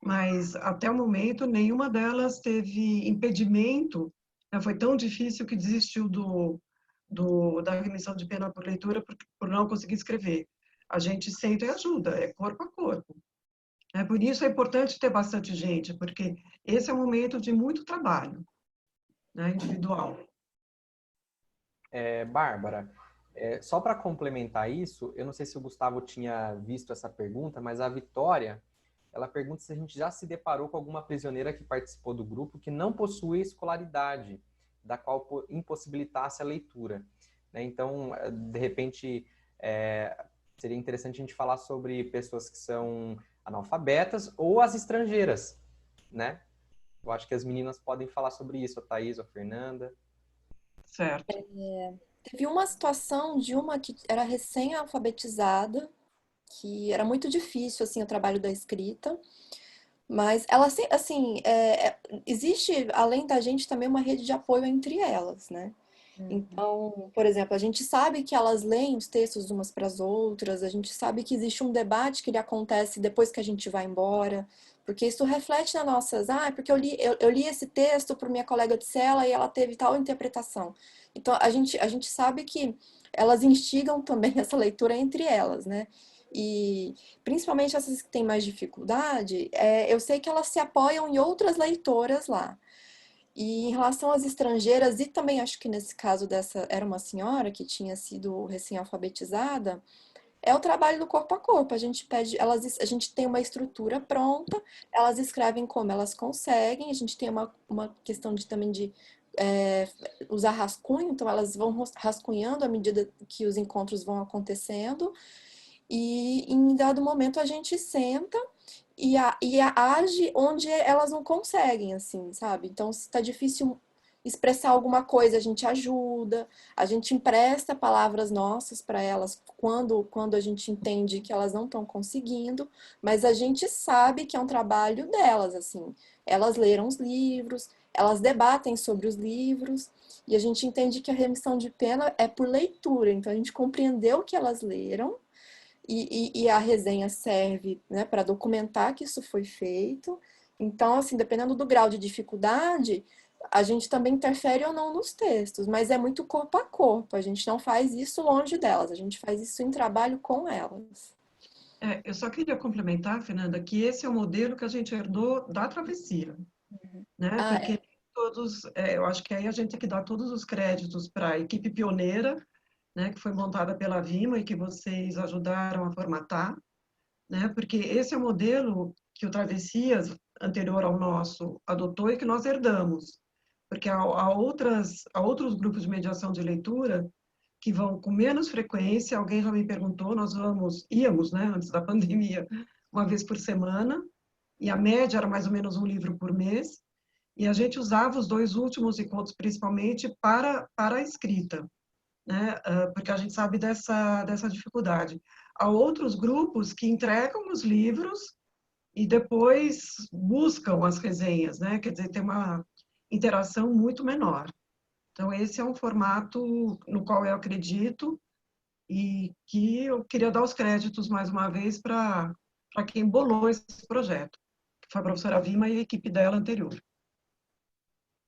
Mas, até o momento, nenhuma delas teve impedimento, né? Foi tão difícil que desistiu da remissão de pena por leitura por não conseguir escrever. A gente senta e ajuda, é corpo a corpo. Por isso é importante ter bastante gente, porque esse é um momento de muito trabalho, né, individual. Bárbara, só para complementar isso, eu não sei se o Gustavo tinha visto essa pergunta, mas a Vitória, ela pergunta se a gente já se deparou com alguma prisioneira que participou do grupo que não possui escolaridade, da qual impossibilitasse a leitura. Né? Então, de repente, seria interessante a gente falar sobre pessoas que são analfabetas ou as estrangeiras, né? Eu acho que as meninas podem falar sobre isso, a Thaís ou a Fernanda. Certo. Teve uma situação de uma que era recém-alfabetizada, que era muito difícil, assim, o trabalho da escrita, mas ela, assim, existe, além da gente, também uma rede de apoio entre elas, né? Então, por exemplo, a gente sabe que elas leem os textos umas para as outras, a gente sabe que existe um debate que ele acontece depois que a gente vai embora, porque isso reflete nas nossas, porque eu li esse texto para minha colega de cela e ela teve tal interpretação. Então, a gente sabe que elas instigam também essa leitura entre elas, né? E principalmente essas que têm mais dificuldade, eu sei que elas se apoiam em outras leitoras lá. E em relação às estrangeiras, e também acho que nesse caso dessa era uma senhora que tinha sido recém-alfabetizada, é o trabalho do corpo a corpo. A gente pede, a gente tem uma estrutura pronta, elas escrevem como elas conseguem, a gente tem uma questão também de usar rascunho, então elas vão rascunhando à medida que os encontros vão acontecendo, e em dado momento a gente senta e age onde elas não conseguem, assim, sabe? Então, se tá difícil expressar alguma coisa, a gente ajuda, a gente empresta palavras nossas para elas quando a gente entende que elas não estão conseguindo, mas a gente sabe que é um trabalho delas, assim. Elas leram os livros, elas debatem sobre os livros, e a gente entende que a remissão de pena é por leitura, então a gente compreendeu o que elas leram, e a resenha serve, né, para documentar que isso foi feito. Então, assim, dependendo do grau de dificuldade, a gente também interfere ou não nos textos, mas é muito corpo a corpo. A gente não faz isso longe delas, a gente faz isso em trabalho com elas. Eu só queria complementar, Fernanda, que esse é o modelo que a gente herdou da travessia, né? Porque todos, eu acho que aí a gente tem que dar todos os créditos para a equipe pioneira, né, que foi montada pela Vima e que vocês ajudaram a formatar, né? Porque esse é o modelo que o Travessias, anterior ao nosso, adotou e que nós herdamos. Porque há outros grupos de mediação de leitura que vão com menos frequência. Alguém já me perguntou, íamos, né, antes da pandemia, uma vez por semana, e a média era mais ou menos um livro por mês, e a gente usava os 2 últimos encontros principalmente para a escrita, né, porque a gente sabe dessa dificuldade. há outros grupos que entregam os livros e depois buscam as resenhas, né? Quer dizer, tem uma interação muito menor. Então, esse é um formato no qual eu acredito e que eu queria dar os créditos, mais uma vez, para quem bolou esse projeto, que foi a professora Vima e a equipe dela anterior.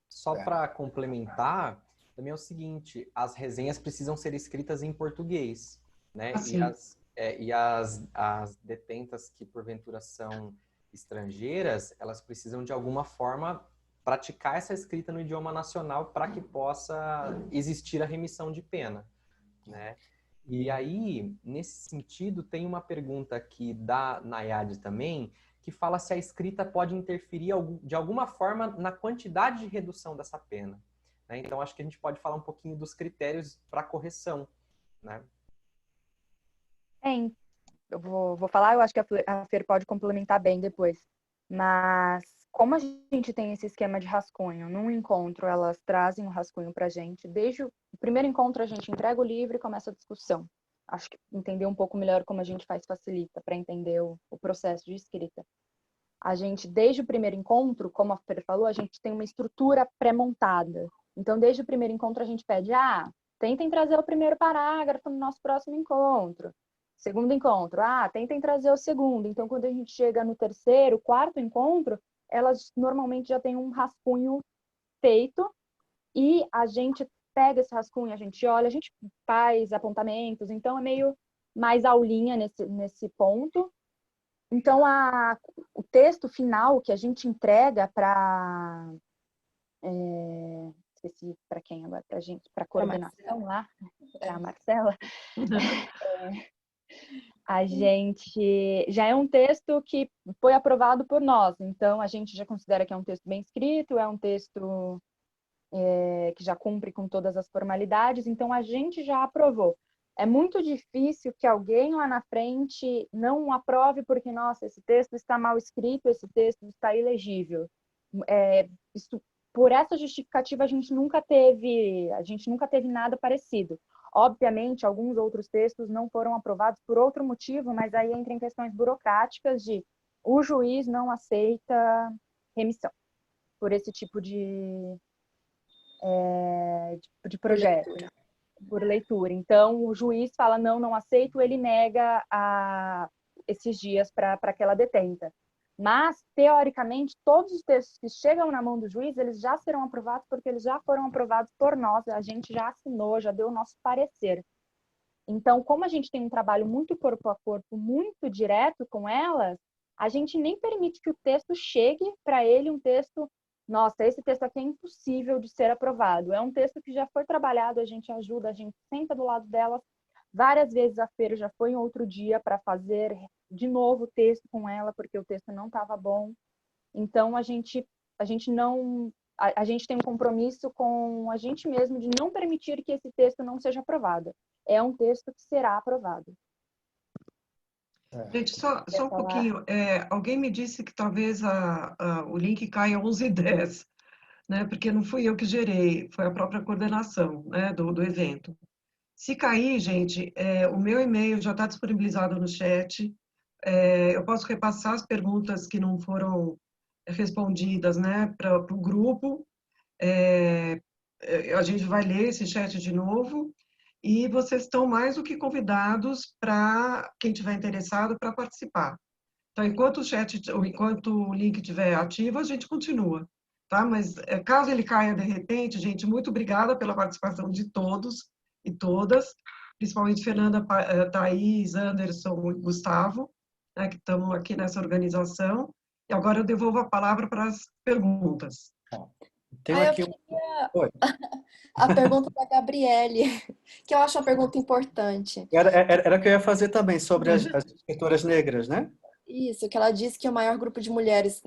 Só para complementar, também é o seguinte, as resenhas precisam ser escritas em português, né? Assim. As detentas que porventura são estrangeiras, elas precisam de alguma forma praticar essa escrita no idioma nacional para que possa existir a remissão de pena, né? E aí, nesse sentido, tem uma pergunta aqui da Nayade também, que fala se a escrita pode interferir de alguma forma na quantidade de redução dessa pena, né? Então, acho que a gente pode falar um pouquinho dos critérios para correção, né? Eu vou falar, eu acho que a Fer pode complementar bem depois. Mas como a gente tem esse esquema de rascunho, num encontro elas trazem o rascunho pra gente. Desde o primeiro encontro a gente entrega o livro e começa a discussão. Acho que entender um pouco melhor como a gente faz facilita para entender o processo de escrita. A gente, desde o primeiro encontro, como a Fer falou, a gente tem uma estrutura pré-montada. Então, desde o primeiro encontro a gente pede, tentem trazer o primeiro parágrafo no nosso próximo encontro. Segundo encontro, tentem trazer o segundo. Então, quando a gente chega no terceiro, quarto encontro, elas normalmente já têm um rascunho feito e a gente pega esse rascunho, a gente olha, a gente faz apontamentos, então é meio mais aulinha nesse ponto. Então, o texto final que a gente entrega para... esqueci para quem agora, para a gente, para a coordenação lá, para a Marcela. A gente já é um texto que foi aprovado por nós, então a gente já considera que é um texto bem escrito, é um texto que já cumpre com todas as formalidades, então a gente já aprovou. É muito difícil que alguém lá na frente não aprove porque, nossa, esse texto está mal escrito, esse texto está ilegível. Por essa justificativa, a gente nunca teve nada parecido. Obviamente, alguns outros textos não foram aprovados por outro motivo, mas aí entra em questões burocráticas de o juiz não aceita remissão por esse tipo de projeto, por leitura. Então, o juiz fala, não aceito, ele nega esses dias para aquela detenta. Mas, teoricamente, todos os textos que chegam na mão do juiz, eles já serão aprovados porque eles já foram aprovados por nós, a gente já assinou, já deu o nosso parecer. Então, como a gente tem um trabalho muito corpo a corpo, muito direto com elas, a gente nem permite que o texto chegue para ele um texto, nossa, esse texto aqui é impossível de ser aprovado. É um texto que já foi trabalhado, a gente ajuda, a gente senta do lado delas. Várias vezes a Feira já foi em outro dia para fazer de novo o texto com ela, porque o texto não estava bom. Então, a gente tem um compromisso com a gente mesmo de não permitir que esse texto não seja aprovado. É um texto que será aprovado. Gente, só um pouquinho. Alguém me disse que talvez o link caia 11h10, né? Porque não fui eu que gerei, foi a própria coordenação, né, do evento. Se cair, gente, o meu e-mail já está disponibilizado no chat. Eu posso repassar as perguntas que não foram respondidas, né, para o grupo. A gente vai ler esse chat de novo e vocês estão mais do que convidados para quem tiver interessado para participar. Então, enquanto o link estiver ativo, a gente continua, tá? Mas caso ele caia de repente, gente, muito obrigada pela participação de todos e todas, principalmente Fernanda, Thaís, Anderson e Gustavo, né, que estão aqui nessa organização. E agora eu devolvo a palavra para as perguntas. Tem aqui Oi. A pergunta da Gabriele, que eu acho uma pergunta importante. Era que eu ia fazer também sobre as escritoras negras, né? Isso, que ela disse que o maior grupo de mulheres,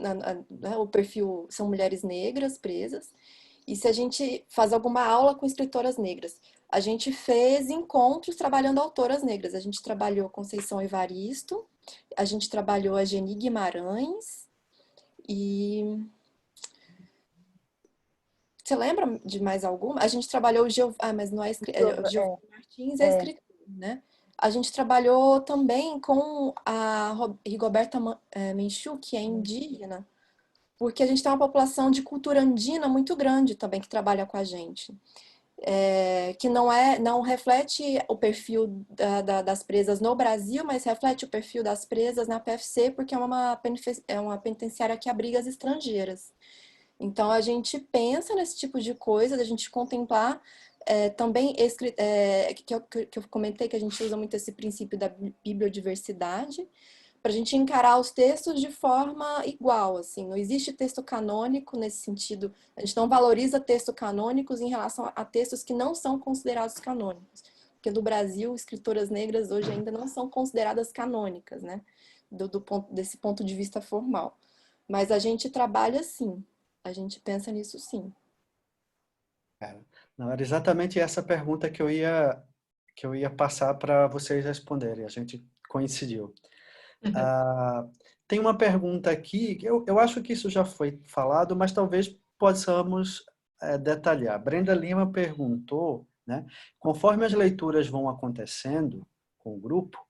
o perfil são mulheres negras presas. E se a gente faz alguma aula com escritoras negras? A gente fez encontros trabalhando autoras negras. A gente trabalhou Conceição Evaristo, a gente trabalhou a Geni Guimarães e... Você lembra de mais alguma? A gente trabalhou o mas não é o Giovanni Martins, é escritor, né? a gente trabalhou também com a Rigoberta Menchú, que é indígena, porque a gente tem uma população de cultura andina muito grande também que trabalha com a gente. Que não reflete o perfil das presas no Brasil, mas reflete o perfil das presas na PFC, porque é uma penitenciária que abriga as estrangeiras. Então, a gente pensa nesse tipo de coisa, da gente contemplar também, que eu comentei, que a gente usa muito esse princípio da bibliodiversidade, para a gente encarar os textos de forma igual, assim. Não existe texto canônico nesse sentido. A gente não valoriza textos canônicos em relação a textos que não são considerados canônicos. Porque no Brasil, escritoras negras hoje ainda não são consideradas canônicas, né? Desse ponto de vista formal. Mas a gente trabalha assim. A gente pensa nisso sim. Não, era exatamente essa pergunta que eu ia passar para vocês responderem. A gente coincidiu. Tem uma pergunta aqui, que eu acho que isso já foi falado, mas talvez possamos detalhar. Brenda Lima perguntou, né, conforme as leituras vão acontecendo com o grupo,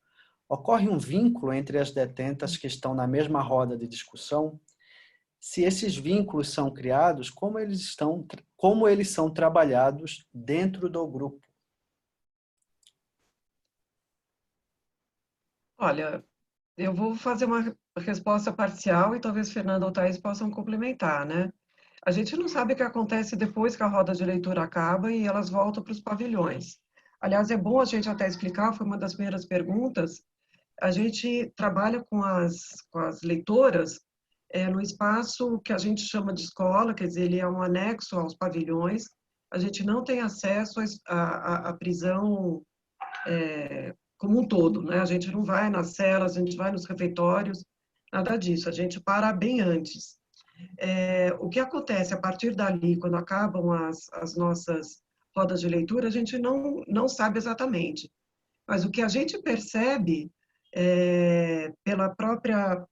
ocorre um vínculo entre as detentas que estão na mesma roda de discussão? Se esses vínculos são criados, como eles são trabalhados dentro do grupo? Olha, eu vou fazer uma resposta parcial e talvez Fernanda ou Thaís possam complementar, né? A gente não sabe o que acontece depois que a roda de leitura acaba e elas voltam para os pavilhões. Aliás, é bom a gente até explicar, foi uma das primeiras perguntas. A gente trabalha com as leitoras no espaço que a gente chama de escola, quer dizer, ele é um anexo aos pavilhões. A gente não tem acesso à prisão como um todo, né? A gente não vai nas celas, a gente vai nos refeitórios, nada disso. A gente para bem antes. O que acontece a partir dali, quando acabam as nossas rodas de leitura, a gente não sabe exatamente. Mas o que a gente percebe pela própria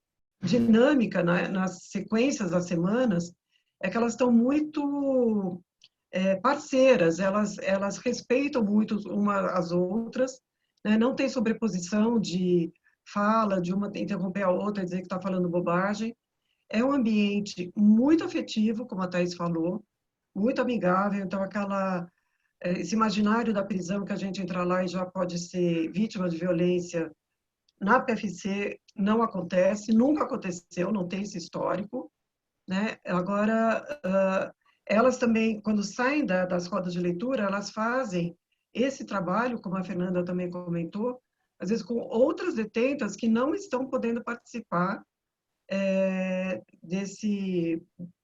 dinâmica, né, nas sequências das semanas, é que elas estão muito parceiras, elas respeitam muito umas às outras, né, não tem sobreposição de fala, de uma interromper a outra, dizer que está falando bobagem. É um ambiente muito afetivo, como a Thais falou, muito amigável, então esse imaginário da prisão que a gente entra lá e já pode ser vítima de violência, na PFC não acontece, nunca aconteceu, não tem esse histórico, né? Agora, elas também, quando saem das rodas de leitura, elas fazem esse trabalho, como a Fernanda também comentou, às vezes com outras detentas que não estão podendo participar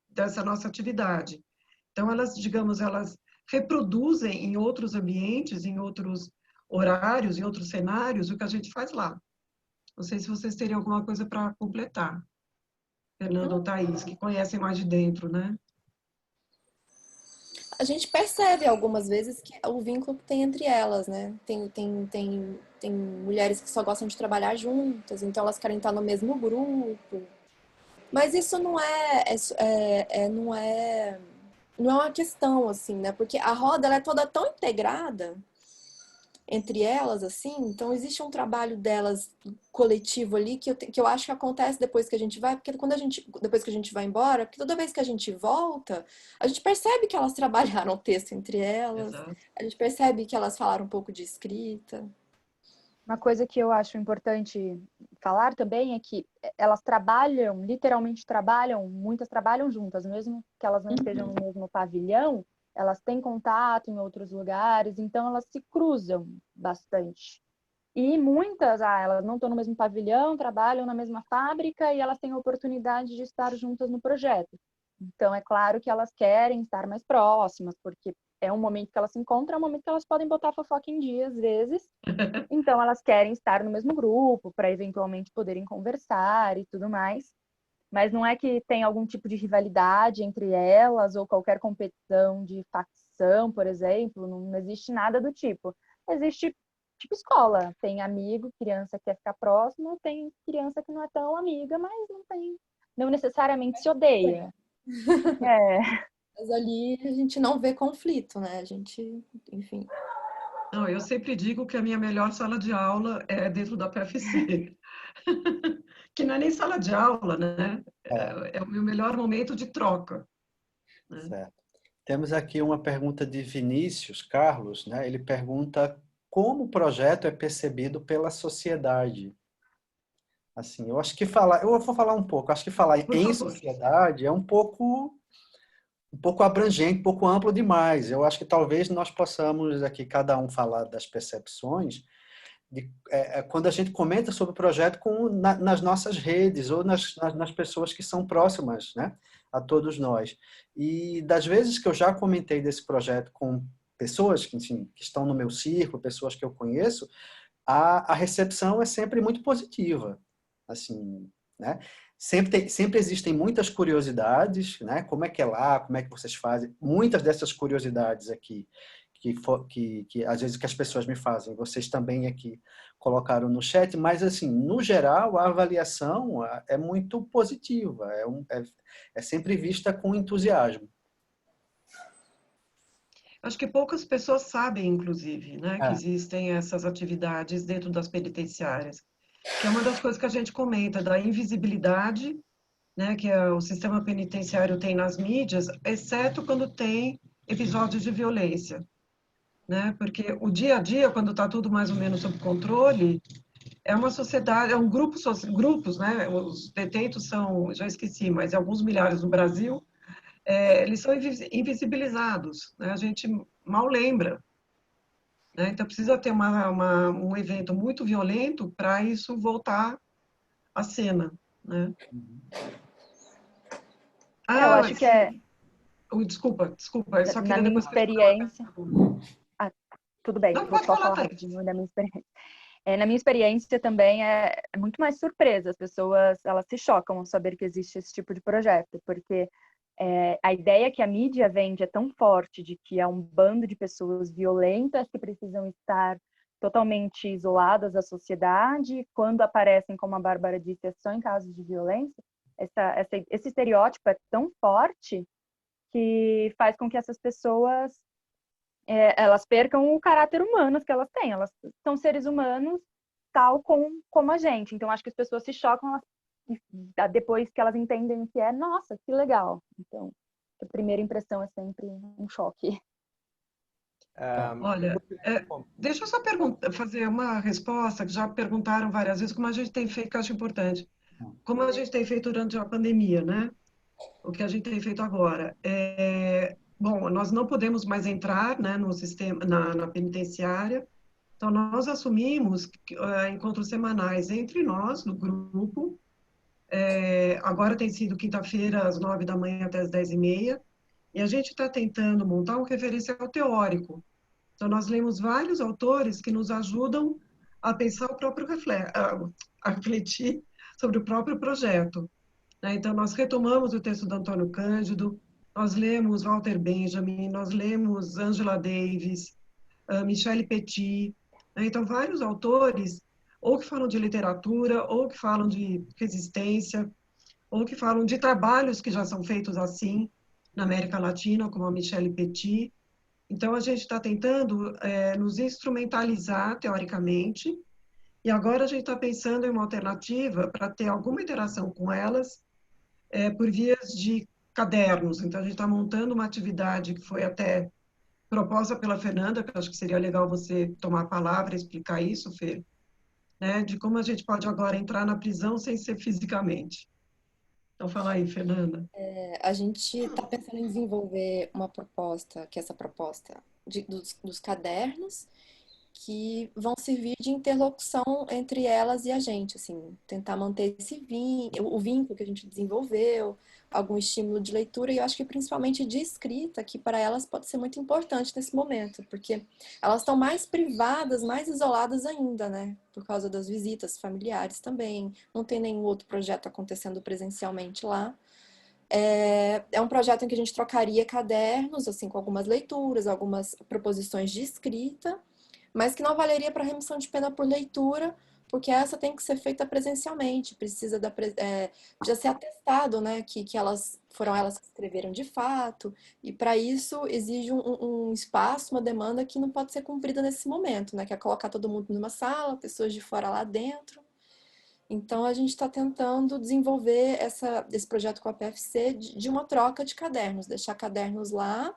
dessa nossa atividade. Então, elas, digamos, elas reproduzem em outros ambientes, em outros horários, em outros cenários, o que a gente faz lá. Não sei se vocês teriam alguma coisa para completar, Fernanda ou Thaís, que conhecem mais de dentro, né? A gente percebe algumas vezes que o vínculo que tem entre elas, né? Tem mulheres que só gostam de trabalhar juntas, então elas querem estar no mesmo grupo. Mas isso não é uma questão, assim, né? Porque a roda ela é toda tão integrada entre elas, assim, então existe um trabalho delas coletivo ali que eu acho que acontece depois que a gente vai, porque depois que a gente vai embora, porque toda vez que a gente volta, a gente percebe que elas trabalharam o texto entre elas, Exato. a gente percebe que elas falaram um pouco de escrita. Uma coisa que eu acho importante falar também é que elas trabalham, literalmente trabalham, muitas trabalham juntas, mesmo que elas não estejam no mesmo pavilhão, elas têm contato em outros lugares, então elas se cruzam bastante. E muitas, elas não estão no mesmo pavilhão, trabalham na mesma fábrica e elas têm a oportunidade de estar juntas no projeto. Então, é claro que elas querem estar mais próximas, porque é um momento que elas se encontram, é um momento que elas podem botar fofoca em dia, às vezes. Então, elas querem estar no mesmo grupo para eventualmente poderem conversar e tudo mais. Mas não é que tem algum tipo de rivalidade entre elas ou qualquer competição de facção, por exemplo. Não existe nada do tipo. Existe tipo escola. Tem amigo, criança que quer ficar próximo, tem criança que não é tão amiga, mas não necessariamente se odeia. Mas ali a gente não vê conflito, né? A gente, enfim. Não, eu sempre digo que a minha melhor sala de aula é dentro da PFC. Que não é nem sala de aula, né? É, É o meu melhor momento de troca, né? certo. Temos aqui uma pergunta de Vinícius Carlos, né? Ele pergunta como o projeto é percebido pela sociedade. Assim, eu acho que falar, eu vou falar um pouco, acho que falar Por em favor. sociedade é um pouco abrangente, um pouco amplo demais. Eu acho que talvez nós possamos aqui cada um falar das percepções quando a gente comenta sobre o projeto nas nossas redes ou nas pessoas que são próximas, né, a todos nós. E das vezes que eu já comentei desse projeto com pessoas que, enfim, que estão no meu círculo, pessoas que eu conheço, a recepção é sempre muito positiva. Assim, né? Sempre existem muitas curiosidades, né? Como é que é lá, como é que vocês fazem? Muitas dessas curiosidades aqui, que às vezes que as pessoas me fazem, vocês também aqui colocaram no chat, mas assim, no geral, a avaliação é muito positiva, é sempre vista com entusiasmo. Acho que poucas pessoas sabem, inclusive, né, que É, existem essas atividades dentro das penitenciárias, que é uma das coisas que a gente comenta, da invisibilidade, né, que o sistema penitenciário tem nas mídias, exceto quando tem episódios de violência, né, porque o dia a dia, quando está tudo mais ou menos sob controle, é uma sociedade, é um grupo, grupos, né, os detentos são, já esqueci, mas alguns milhares no Brasil, eles são invisibilizados, né, a gente mal lembra, né, então precisa ter um evento muito violento para isso voltar à cena, né. Eu Ah, acho que é, desculpa, eu só na queria minha depois responder uma experiência, pergunta. ah, tudo bem, Não, vou pode só falar, falar Thaís. rapidinho da minha experiência. Na minha experiência também é muito mais surpresa. As pessoas, elas se chocam ao saber que existe esse tipo de projeto, porque a ideia que a mídia vende é tão forte de que é um bando de pessoas violentas que precisam estar totalmente isoladas da sociedade. Quando aparecem, como a Bárbara disse, é só em casos de violência. Esse estereótipo é tão forte que faz com que essas pessoas elas percam o caráter humano que elas têm. Elas são seres humanos tal como a gente. Então, acho que as pessoas se chocam depois que elas entendem o que é. Nossa, que legal. Então, a primeira impressão é sempre um choque. Olha, deixa eu só fazer uma resposta que já perguntaram várias vezes, como a gente tem feito, que eu acho importante. Como a gente tem feito durante a pandemia, né? O que a gente tem feito agora. Bom, nós não podemos mais entrar, né, no sistema, na penitenciária, então nós assumimos encontros semanais entre nós, no grupo. Agora tem sido quinta-feira, às 9 da manhã até às 10h30, e a gente está tentando montar um referencial teórico. Então, nós lemos vários autores que nos ajudam a pensar o próprio a refletir sobre o próprio projeto, né? Então, nós retomamos o texto do Antônio Cândido, nós lemos Walter Benjamin, nós lemos Angela Davis, Michelle Petit, né? Então, vários autores, ou que falam de literatura, ou que falam de resistência, ou que falam de trabalhos que já são feitos assim na América Latina, como a Michelle Petit. Então, a gente está tentando nos instrumentalizar teoricamente, e agora a gente está pensando em uma alternativa para ter alguma interação com elas por vias de cadernos. Então, a gente está montando uma atividade que foi até proposta pela Fernanda, que eu acho que seria legal você tomar a palavra e explicar isso, Fê, né, de como a gente pode agora entrar na prisão sem ser fisicamente. Então, fala aí, Fernanda. A gente está pensando em desenvolver uma proposta, que é essa proposta dos cadernos, que vão servir de interlocução entre elas e a gente, assim, tentar manter o vínculo que a gente desenvolveu, algum estímulo de leitura, e eu acho que principalmente de escrita, que para elas pode ser muito importante nesse momento, porque elas estão mais privadas, mais isoladas ainda, né? Por causa das visitas familiares também, não tem nenhum outro projeto acontecendo presencialmente lá. É um projeto em que a gente trocaria cadernos, assim, com algumas leituras, algumas proposições de escrita, mas que não valeria para remissão de pena por leitura, porque essa tem que ser feita presencialmente, precisa precisa ser atestado, né, que elas foram elas que escreveram de fato, e para isso exige um espaço, uma demanda que não pode ser cumprida nesse momento, né, que é colocar todo mundo numa sala, pessoas de fora lá dentro. Então, a gente está tentando desenvolver esse projeto com a PFC de uma troca de cadernos, deixar cadernos lá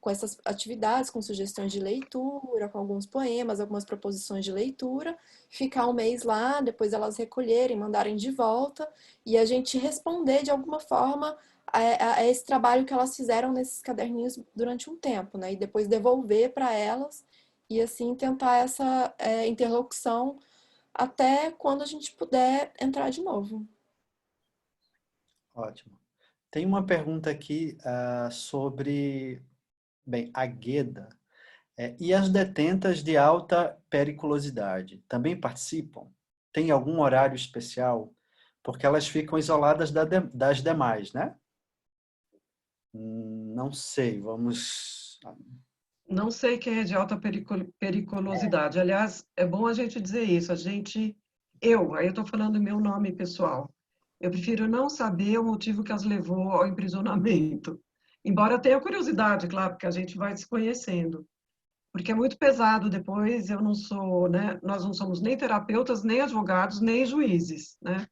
com essas atividades, com sugestões de leitura, com alguns poemas, algumas proposições de leitura, ficar um mês lá, depois elas recolherem, mandarem de volta, e a gente responder de alguma forma a esse trabalho que elas fizeram nesses caderninhos durante um tempo, né? E depois devolver para elas, e assim tentar essa interlocução até quando a gente puder entrar de novo. Ótimo. Tem uma pergunta aqui sobre, bem, a Gueda. E as detentas de alta periculosidade também participam? Tem algum horário especial? Porque elas ficam isoladas das demais, né? Não sei, vamos... Não sei quem é de alta periculosidade. Aliás, é bom a gente dizer isso. Aí eu estou falando em meu nome pessoal. Eu prefiro não saber o motivo que as levou ao emprisionamento. Embora eu tenha curiosidade, claro, porque a gente vai se conhecendo. Porque é muito pesado depois, eu não sou, né? Nós não somos nem terapeutas, nem advogados, nem juízes, né?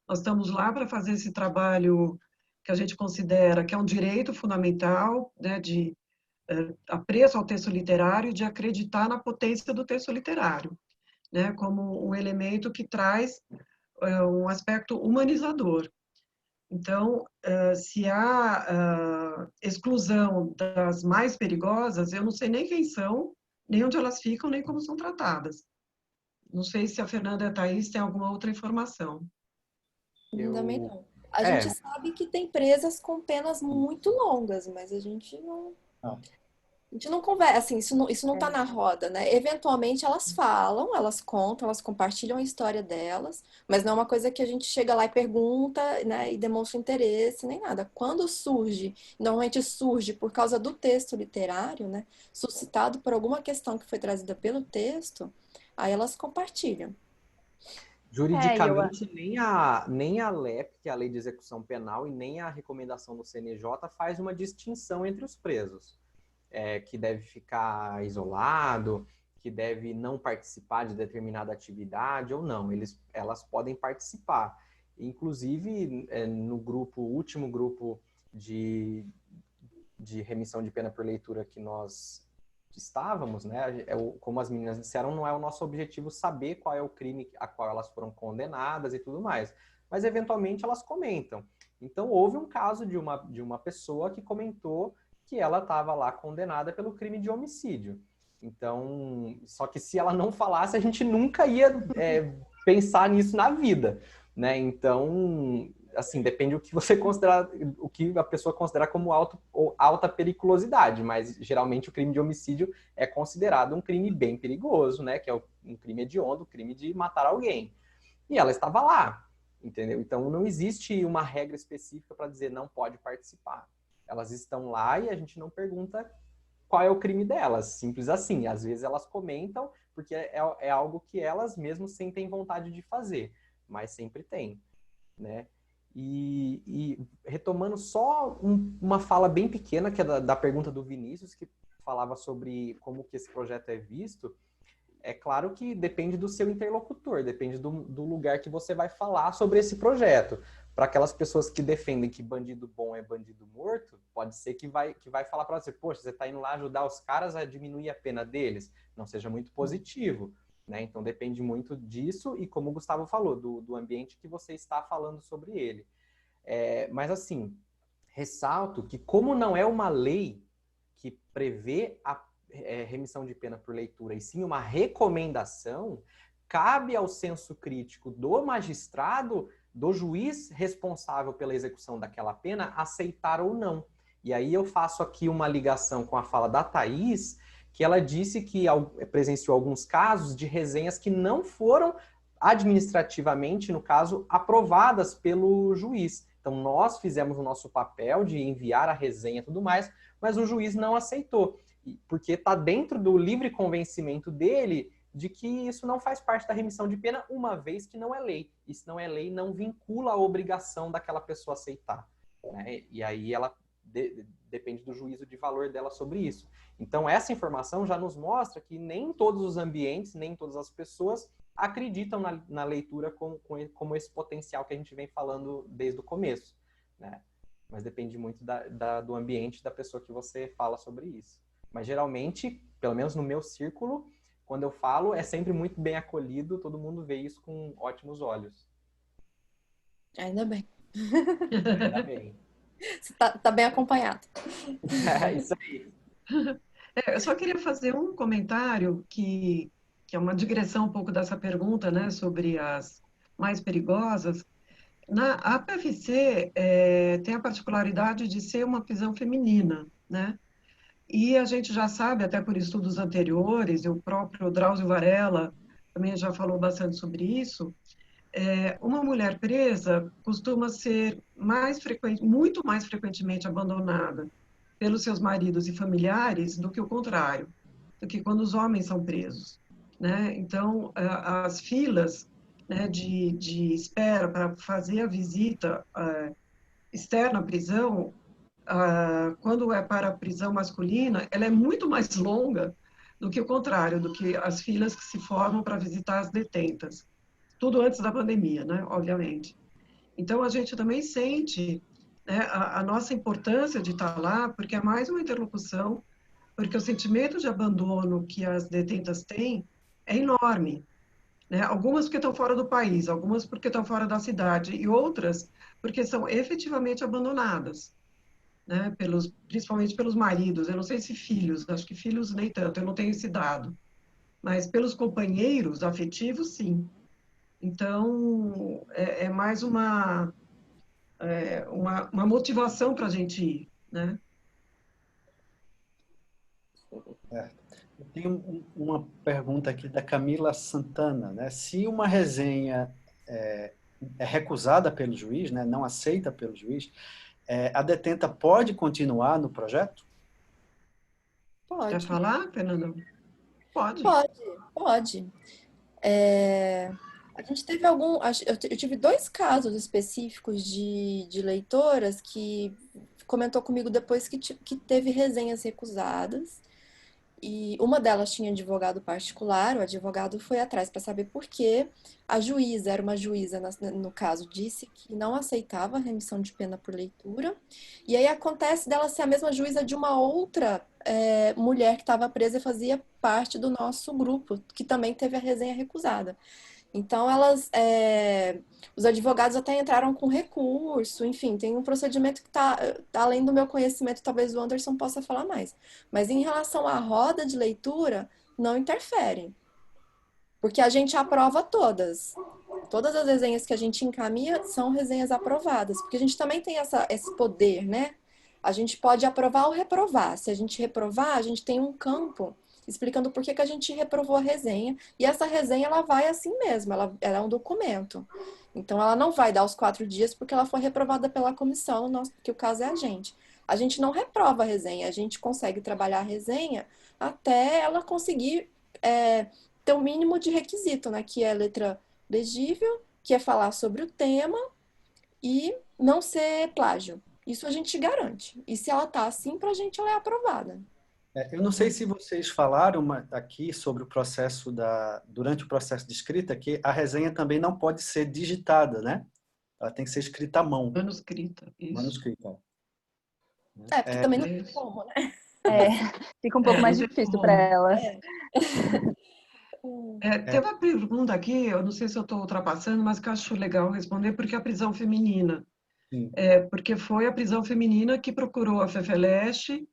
Nós estamos lá para fazer esse trabalho que a gente considera que é um direito fundamental, né, de apreço ao texto literário, de acreditar na potência do texto literário, né, como um elemento que traz um aspecto humanizador. Então, se há exclusão das mais perigosas, eu não sei nem quem são, nem onde elas ficam, nem como são tratadas. Não sei se a Fernanda e a Thaís têm alguma outra informação. Também não. A gente sabe que tem presas com penas muito longas, mas a gente não conversa, assim, isso não tá na roda, né? Eventualmente elas falam, elas contam, elas compartilham a história delas, mas não é uma coisa que a gente chega lá e pergunta, né, e demonstra interesse, nem nada. Quando surge, normalmente surge por causa do texto literário, né, suscitado por alguma questão que foi trazida pelo texto, aí elas compartilham. Juridicamente, nem a LEP, que é a Lei de Execução Penal, e nem a recomendação do CNJ faz uma distinção entre os presos. Que deve ficar isolado, que deve não participar de determinada atividade ou não. Elas podem participar. Inclusive, no último grupo de remissão de pena por leitura que nós estávamos, né? Como as meninas disseram, não é o nosso objetivo saber qual é o crime a qual elas foram condenadas e tudo mais. Mas, eventualmente, elas comentam. Então, houve um caso de uma pessoa que comentou que ela estava lá condenada pelo crime de homicídio. Então, só que se ela não falasse, a gente nunca ia pensar nisso na vida, né? Então, assim, depende do que você considerar, o que a pessoa considera como alta periculosidade, mas geralmente o crime de homicídio é considerado um crime bem perigoso, né? Que é um crime hediondo, o crime de matar alguém. E ela estava lá, entendeu? Então, não existe uma regra específica para dizer não pode participar. Elas estão lá e a gente não pergunta qual é o crime delas, simples assim. Às vezes elas comentam porque é algo que elas mesmas sentem vontade de fazer, mas sempre tem, né? E retomando só uma fala bem pequena, que é da pergunta do Vinícius, que falava sobre como que esse projeto é visto. É claro que depende do seu interlocutor, depende do lugar que você vai falar sobre esse projeto. Para aquelas pessoas que defendem que bandido bom é bandido morto, pode ser que vai falar para você, poxa, você está indo lá ajudar os caras a diminuir a pena deles. Não seja muito positivo, né? Então depende muito disso e, como o Gustavo falou, do ambiente que você está falando sobre ele. Mas assim, ressalto que como não é uma lei que prevê a remissão de pena por leitura, e sim uma recomendação, cabe ao senso crítico do magistrado, do juiz responsável pela execução daquela pena, aceitar ou não. E aí eu faço aqui uma ligação com a fala da Thaís, que ela disse que presenciou alguns casos de resenhas que não foram administrativamente, no caso, aprovadas pelo juiz. Então, nós fizemos o nosso papel de enviar a resenha e tudo mais, mas o juiz não aceitou, porque está dentro do livre convencimento dele de que isso não faz parte da remissão de pena, uma vez que não é lei. E se não é lei, não vincula a obrigação daquela pessoa aceitar, né? E aí ela depende do juízo de valor dela sobre isso. Então, essa informação já nos mostra que nem todos os ambientes, nem todas as pessoas acreditam na leitura como esse potencial que a gente vem falando desde o começo, né? Mas depende muito do ambiente da pessoa que você fala sobre isso. Mas, geralmente, pelo menos no meu círculo, quando eu falo, é sempre muito bem acolhido, todo mundo vê isso com ótimos olhos. Ainda bem. Ainda bem. Você tá bem acompanhado. É isso aí. Eu só queria fazer um comentário que é uma digressão um pouco dessa pergunta, né, sobre as mais perigosas. A PFC tem a particularidade de ser uma prisão feminina, né? E a gente já sabe, até por estudos anteriores, e o próprio Drauzio Varela também já falou bastante sobre isso, uma mulher presa costuma ser muito mais frequentemente abandonada pelos seus maridos e familiares do que o contrário, do que quando os homens são presos, né? Então, as filas, né, de espera para fazer a visita externa à prisão, quando é para a prisão masculina, ela é muito mais longa do que o contrário, do que as filas que se formam para visitar as detentas. Tudo antes da pandemia, né? Obviamente. Então, a gente também sente, né, a nossa importância de estar lá, porque é mais uma interlocução, porque o sentimento de abandono que as detentas têm é enorme, né? Algumas porque estão fora do país, algumas porque estão fora da cidade, e outras porque são efetivamente abandonadas, né? Principalmente pelos maridos. Eu não sei se filhos, acho que filhos nem tanto, eu não tenho esse dado. Mas pelos companheiros afetivos, sim. Então, é mais uma motivação para a gente ir, né? Eu tenho uma pergunta aqui da Camila Santana, né? Se uma resenha é recusada pelo juiz, né? Não aceita pelo juiz, a detenta pode continuar no projeto? Quer Pode. falar, Fernanda? Pode. Pode. A gente teve eu tive 2 casos específicos de leitoras que comentou comigo depois que teve resenhas recusadas. E uma delas tinha advogado particular, o advogado foi atrás para saber por quê. A juíza, era uma juíza, no caso, disse que não aceitava a remissão de pena por leitura. E aí acontece dela ser a mesma juíza de uma outra mulher que estava presa e fazia parte do nosso grupo, que também teve a resenha recusada. Então, os advogados até entraram com recurso, enfim, tem um procedimento que está além do meu conhecimento, talvez o Anderson possa falar mais. Mas em relação à roda de leitura, não interfere, porque a gente aprova todas. Todas as resenhas que a gente encaminha são resenhas aprovadas, porque a gente também tem esse poder, né? A gente pode aprovar ou reprovar. Se a gente reprovar, a gente tem um campo explicando por que a gente reprovou a resenha. E essa resenha, ela vai assim mesmo, ela é um documento. Então, ela não vai dar os 4 dias porque ela foi reprovada pela comissão, que o caso é a gente. A gente não reprova a resenha, a gente consegue trabalhar a resenha até ela conseguir ter o mínimo de requisito, né? Que é a letra legível, que é falar sobre o tema e não ser plágio. Isso a gente garante. E se ela tá assim, pra gente ela é aprovada. Eu não sei se vocês falaram aqui sobre o processo durante o processo de escrita, que a resenha também não pode ser digitada, né? Ela tem que ser escrita à mão. Manuscrita, isso. Manuscrita. Porque também não tem como, né? Fica um pouco mais não tem difícil como. para ela. Tem uma pergunta aqui, eu não sei se eu estou ultrapassando, mas que eu acho legal responder, porque é a prisão feminina. Sim. Porque foi a prisão feminina que procurou a FEFELESH,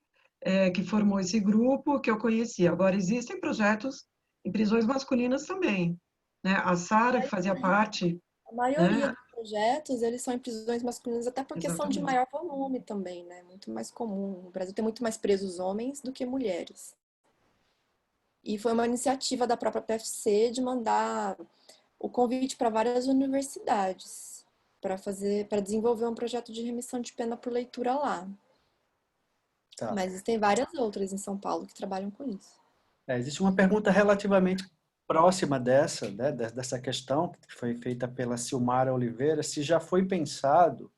que formou esse grupo que eu conheci. Agora, existem projetos em prisões masculinas também, né? A Sara, que fazia parte, A maioria né? dos projetos, eles são em prisões masculinas, até porque são de Exatamente. maior volume também, né? Muito mais comum. No Brasil tem muito mais presos homens do que mulheres. E foi uma iniciativa da própria PFC de mandar o convite para várias universidades para desenvolver um projeto de remissão de pena por leitura lá. Tá. Mas tem várias outras em São Paulo que trabalham com isso. Existe uma pergunta relativamente próxima dessa, né, dessa questão, que foi feita pela Silmara Oliveira, se já foi pensado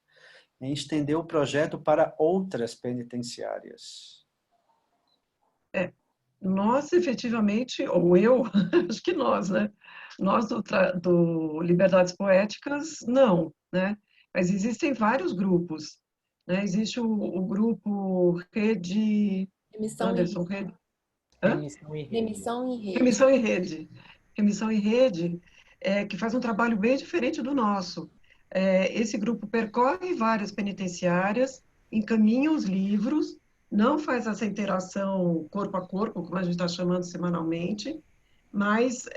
em estender o projeto para outras penitenciárias. Nós, efetivamente, ou eu, acho que nós, né? Nós do Liberdades Poéticas, não, né? Mas existem vários grupos, né? Existe o grupo Rede Remissão em Anderson, rede. Rede, hã? Remissão em rede. Remissão em rede. Remissão em Rede. Remissão em Rede, que faz um trabalho bem diferente do nosso. Esse grupo percorre várias penitenciárias, encaminha os livros, não faz essa interação corpo a corpo, como a gente está chamando semanalmente, mas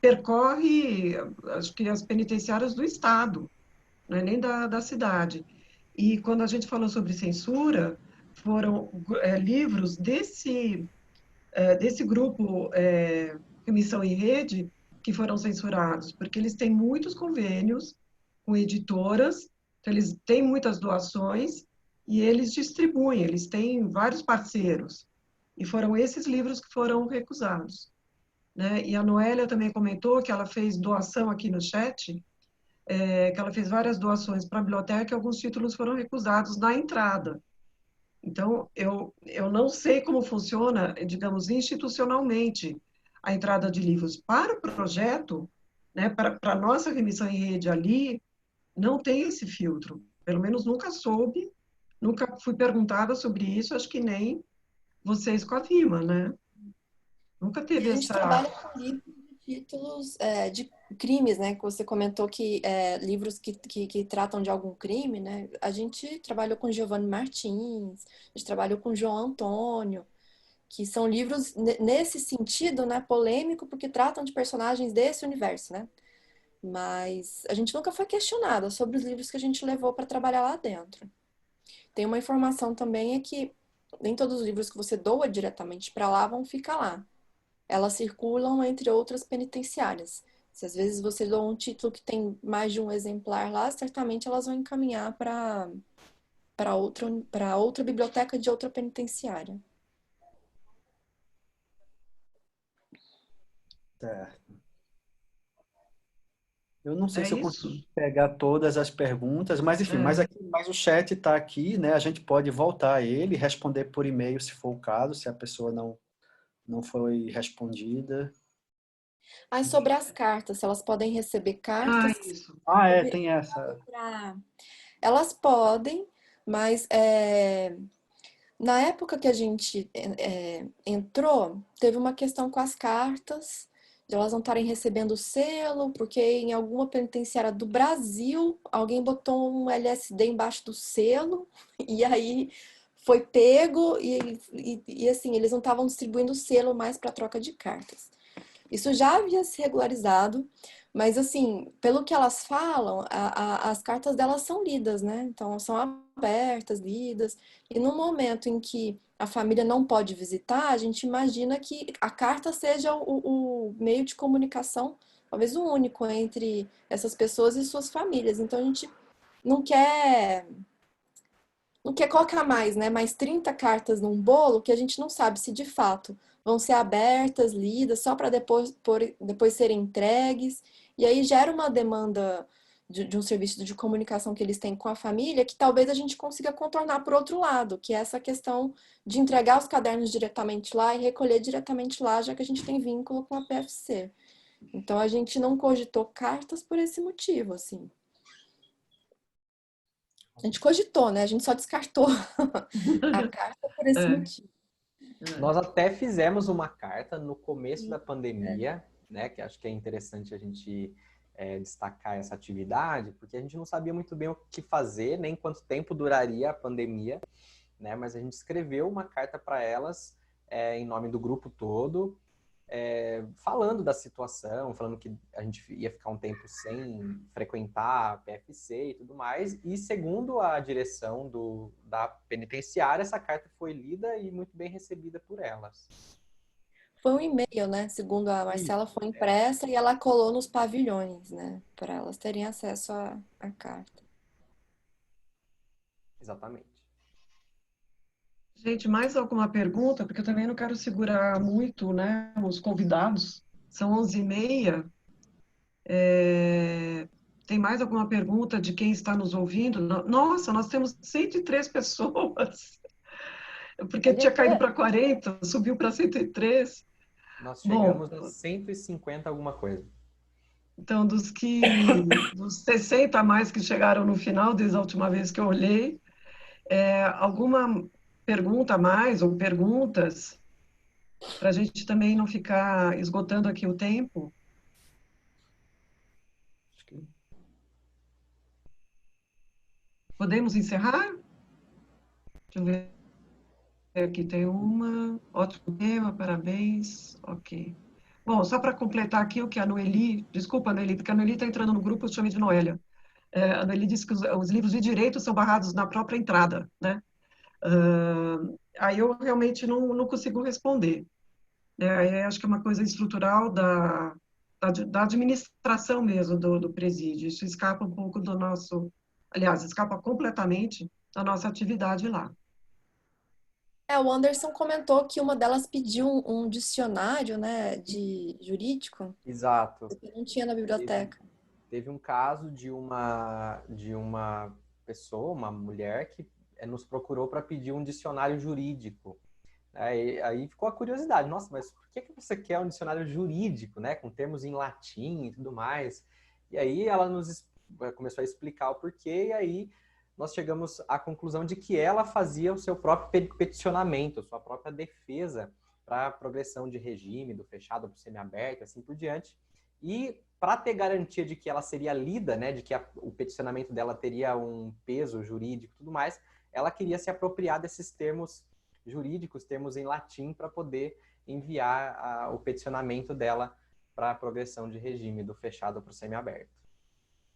percorre, acho que as penitenciárias do Estado, não é nem da cidade. E quando a gente falou sobre censura, foram livros desse grupo Remissão em Rede que foram censurados, porque eles têm muitos convênios com editoras, então eles têm muitas doações e eles distribuem, eles têm vários parceiros. E foram esses livros que foram recusados, né? E a Noélia também comentou que ela fez doação aqui no chat, que ela fez várias doações para a biblioteca e alguns títulos foram recusados na entrada. Então, eu não sei como funciona, digamos, institucionalmente, a entrada de livros para o projeto, né, para a nossa remissão em rede ali, não tem esse filtro. Pelo menos nunca soube, nunca fui perguntada sobre isso, acho que nem vocês com a Vima, né? Nunca E teve a gente essa... trabalha com livros de títulos de crimes, né? Que você comentou que livros que tratam de algum crime, né? A gente trabalhou com Giovanni Martins, a gente trabalhou com João Antônio, que são livros nesse sentido, né? Polêmico, porque tratam de personagens desse universo, né? Mas a gente nunca foi questionada sobre os livros que a gente levou para trabalhar lá dentro. Tem uma informação também é que nem todos os livros que você doa diretamente para lá vão ficar lá. Elas circulam entre outras penitenciárias. Se às vezes você doa um título que tem mais de um exemplar lá, certamente elas vão encaminhar para outra biblioteca de outra penitenciária. Certo. Eu não sei É se eu isso. consigo pegar todas as perguntas, mas enfim, mas o chat está aqui, né? A gente pode voltar a ele, responder por e-mail se for o caso, se a pessoa não foi respondida. Ah, sobre as cartas, se elas podem receber cartas que Isso. Ah, são tem essa. Elas podem, mas na época que a gente entrou, teve uma questão com as cartas, de elas não estarem recebendo o selo, porque em alguma penitenciária do Brasil, alguém botou um LSD embaixo do selo, e aí foi pego, e assim, eles não estavam distribuindo o selo mais para troca de cartas. Isso já havia se regularizado, mas assim, pelo que elas falam, as cartas delas são lidas, né? Então, são abertas, lidas, e no momento em que a família não pode visitar, a gente imagina que a carta seja o meio de comunicação, talvez o único entre essas pessoas e suas famílias. Então, a gente não quer não quer colocar mais, né? Mais 30 cartas num bolo que a gente não sabe se de fato vão ser abertas, lidas, só para depois serem entregues. E aí gera uma demanda de um serviço de comunicação que eles têm com a família que talvez a gente consiga contornar por outro lado, que é essa questão de entregar os cadernos diretamente lá e recolher diretamente lá, já que a gente tem vínculo com a PFC. Então a gente não cogitou cartas por esse motivo, assim. A gente cogitou, né? A gente só descartou a carta por esse É, motivo. Nós até fizemos uma carta no começo da pandemia, né? Que acho que é interessante a gente destacar essa atividade, porque a gente não sabia muito bem o que fazer, nem quanto tempo duraria a pandemia, né? Mas a gente escreveu uma carta para elas em nome do grupo todo, falando da situação, falando que a gente ia ficar um tempo sem frequentar a PFC e tudo mais, e segundo a direção da penitenciária, essa carta foi lida e muito bem recebida por elas. Foi um e-mail, né? Segundo a Marcela, foi impressa e ela colou nos pavilhões, né? Para elas terem acesso à carta. Exatamente. Gente, mais alguma pergunta? Porque eu também não quero segurar muito, né, os convidados. São 11h30. Tem mais alguma pergunta de quem está nos ouvindo? Nossa, nós temos 103 pessoas, porque tinha caído para 40, subiu para 103. Nós Bom, chegamos a 150 alguma coisa. então, dos 60 a mais que chegaram no final, desde a última vez que eu olhei, alguma pergunta a mais ou perguntas, para a gente também não ficar esgotando aqui o tempo? Podemos encerrar? Deixa eu ver. Aqui tem uma. Ótimo tema, parabéns. Ok. Bom, só para completar aqui o que a Noeli, desculpa, Noeli, porque a Noeli está entrando no grupo, eu chamei de Noélia. A Noeli disse que os livros de direito são barrados na própria entrada, né? Aí eu realmente não consigo responder. Aí acho que é uma coisa estrutural da administração mesmo do presídio. Isso escapa um pouco do nosso, aliás, escapa completamente da nossa atividade lá. O Anderson comentou que uma delas pediu um dicionário, né, de jurídico, Exato. que não tinha na biblioteca. Teve um caso de uma pessoa, uma mulher, que nos procurou para pedir um dicionário jurídico. Aí ficou a curiosidade, nossa, mas por que você quer um dicionário jurídico, né, com termos em latim e tudo mais? E aí ela começou a explicar o porquê, e aí nós chegamos à conclusão de que ela fazia o seu próprio peticionamento, a sua própria defesa para a progressão de regime, do fechado para o semiaberto, assim por diante. E para ter garantia de que ela seria lida, né, de que o peticionamento dela teria um peso jurídico e tudo mais, ela queria se apropriar desses termos jurídicos, termos em latim, para poder enviar o peticionamento dela para a progressão de regime, do fechado para o semiaberto.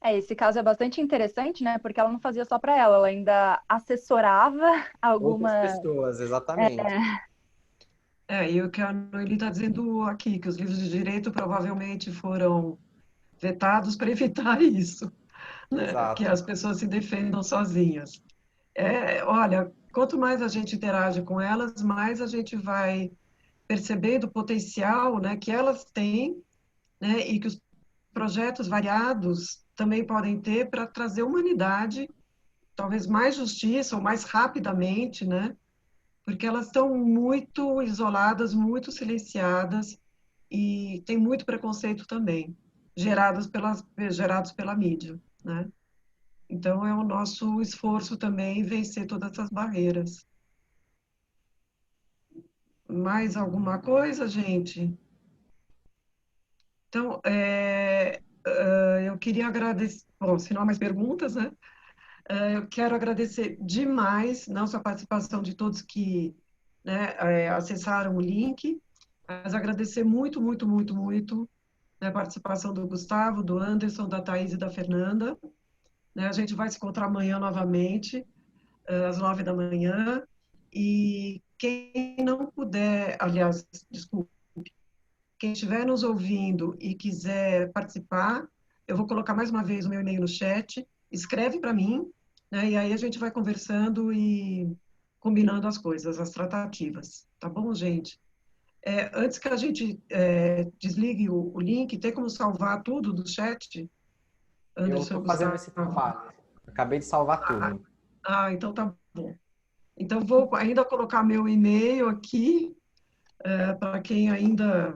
Esse caso é bastante interessante, né? Porque ela não fazia só para ela ainda assessorava algumas outras pessoas, exatamente. E o que a Noeli está dizendo aqui, que os livros de direito provavelmente foram vetados para evitar isso, né? Exato. Que as pessoas se defendam sozinhas. Olha, quanto mais a gente interage com elas, mais a gente vai percebendo o potencial, né, que elas têm, né, e que os projetos variados também podem ter para trazer humanidade, talvez mais justiça ou mais rapidamente, né? Porque elas estão muito isoladas, muito silenciadas e tem muito preconceito também, gerados pela mídia, né? Então, é o nosso esforço também vencer todas essas barreiras. Mais alguma coisa, gente? Então, eu queria agradecer. Bom, se não há mais perguntas, né? Eu quero agradecer demais, não só a participação de todos que, né, acessaram o link, mas agradecer muito, muito, muito, muito, né, a participação do Gustavo, do Anderson, da Thaís e da Fernanda. Né? A gente vai se encontrar amanhã novamente, às 9h. E quem não puder, aliás, desculpe, quem estiver nos ouvindo e quiser participar, eu vou colocar mais uma vez o meu e-mail no chat, escreve para mim, né, e aí a gente vai conversando e combinando as coisas, as tratativas. Tá bom, gente? Antes que a gente desligue o link, tem como salvar tudo do chat? Eu Anderson, estou fazendo Gustavo. esse trabalho. Acabei de salvar tudo. Então tá bom. Então, vou ainda colocar meu e-mail aqui, para quem ainda...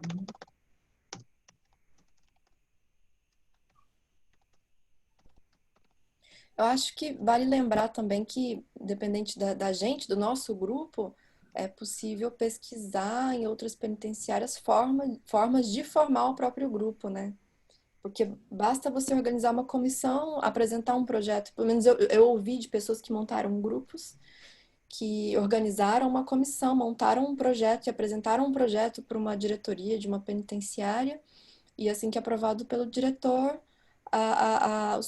Eu acho que vale lembrar também que, independente da gente, do nosso grupo, é possível pesquisar em outras penitenciárias formas de formar o próprio grupo, né? Porque basta você organizar uma comissão, apresentar um projeto. Pelo menos eu ouvi de pessoas que montaram grupos, que organizaram uma comissão, montaram um projeto e apresentaram um projeto para uma diretoria de uma penitenciária, e assim que aprovado pelo diretor,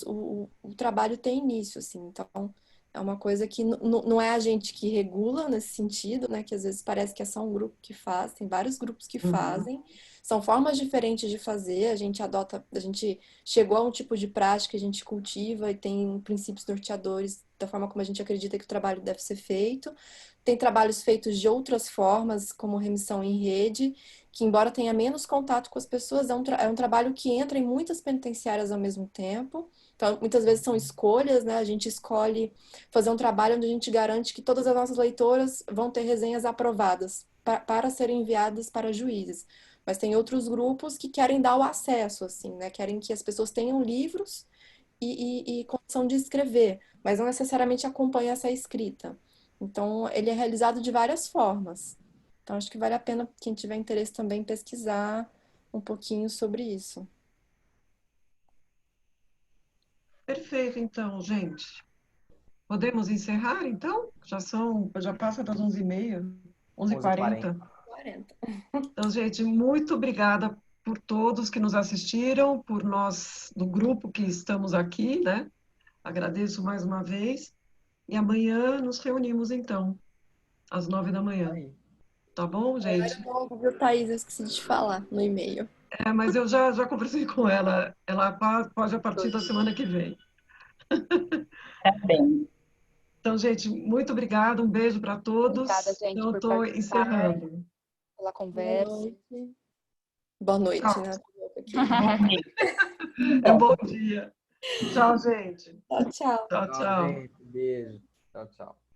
o trabalho tem início, assim. Então, é uma coisa que não é a gente que regula nesse sentido, né? Que às vezes parece que é só um grupo que faz, tem vários grupos que fazem. São formas diferentes de fazer, a gente chegou a um tipo de prática, a gente cultiva e tem princípios norteadores da forma como a gente acredita que o trabalho deve ser feito, Tem trabalhos feitos de outras formas, como remissão em rede, que embora tenha menos contato com as pessoas, é um trabalho que entra em muitas penitenciárias ao mesmo tempo. Então, muitas vezes são escolhas, né? A gente escolhe fazer um trabalho onde a gente garante que todas as nossas leitoras vão ter resenhas aprovadas para serem enviadas para juízes. Mas tem outros grupos que querem dar o acesso, assim, né? Querem que as pessoas tenham livros e condição de escrever, mas não necessariamente acompanha essa escrita. Então, ele é realizado de várias formas. Então, acho que vale a pena, quem tiver interesse também, pesquisar um pouquinho sobre isso. Perfeito, então, gente. Podemos encerrar, então? Já passa das 11h30, 11h40. 11h40. Então, gente, muito obrigada por todos que nos assistiram, por nós do grupo que estamos aqui, né? Agradeço mais uma vez. E amanhã nos reunimos, então, às 9h. Aí. Tá bom, gente? Horário novo, viu, Thaís? Eu esqueci de falar no e-mail. Mas eu já conversei com ela. Ela pode a partir da semana que vem. Tá bem. Então, gente, muito obrigada. Um beijo para todos. Obrigada, gente, Então, eu por estou participar, encerrando. pela conversa. Boa noite, Tchau. né? É bom dia. Tchau, gente. Tchau, tchau. Tchau, Tchau, tchau. gente. Beijo. Tchau, tchau.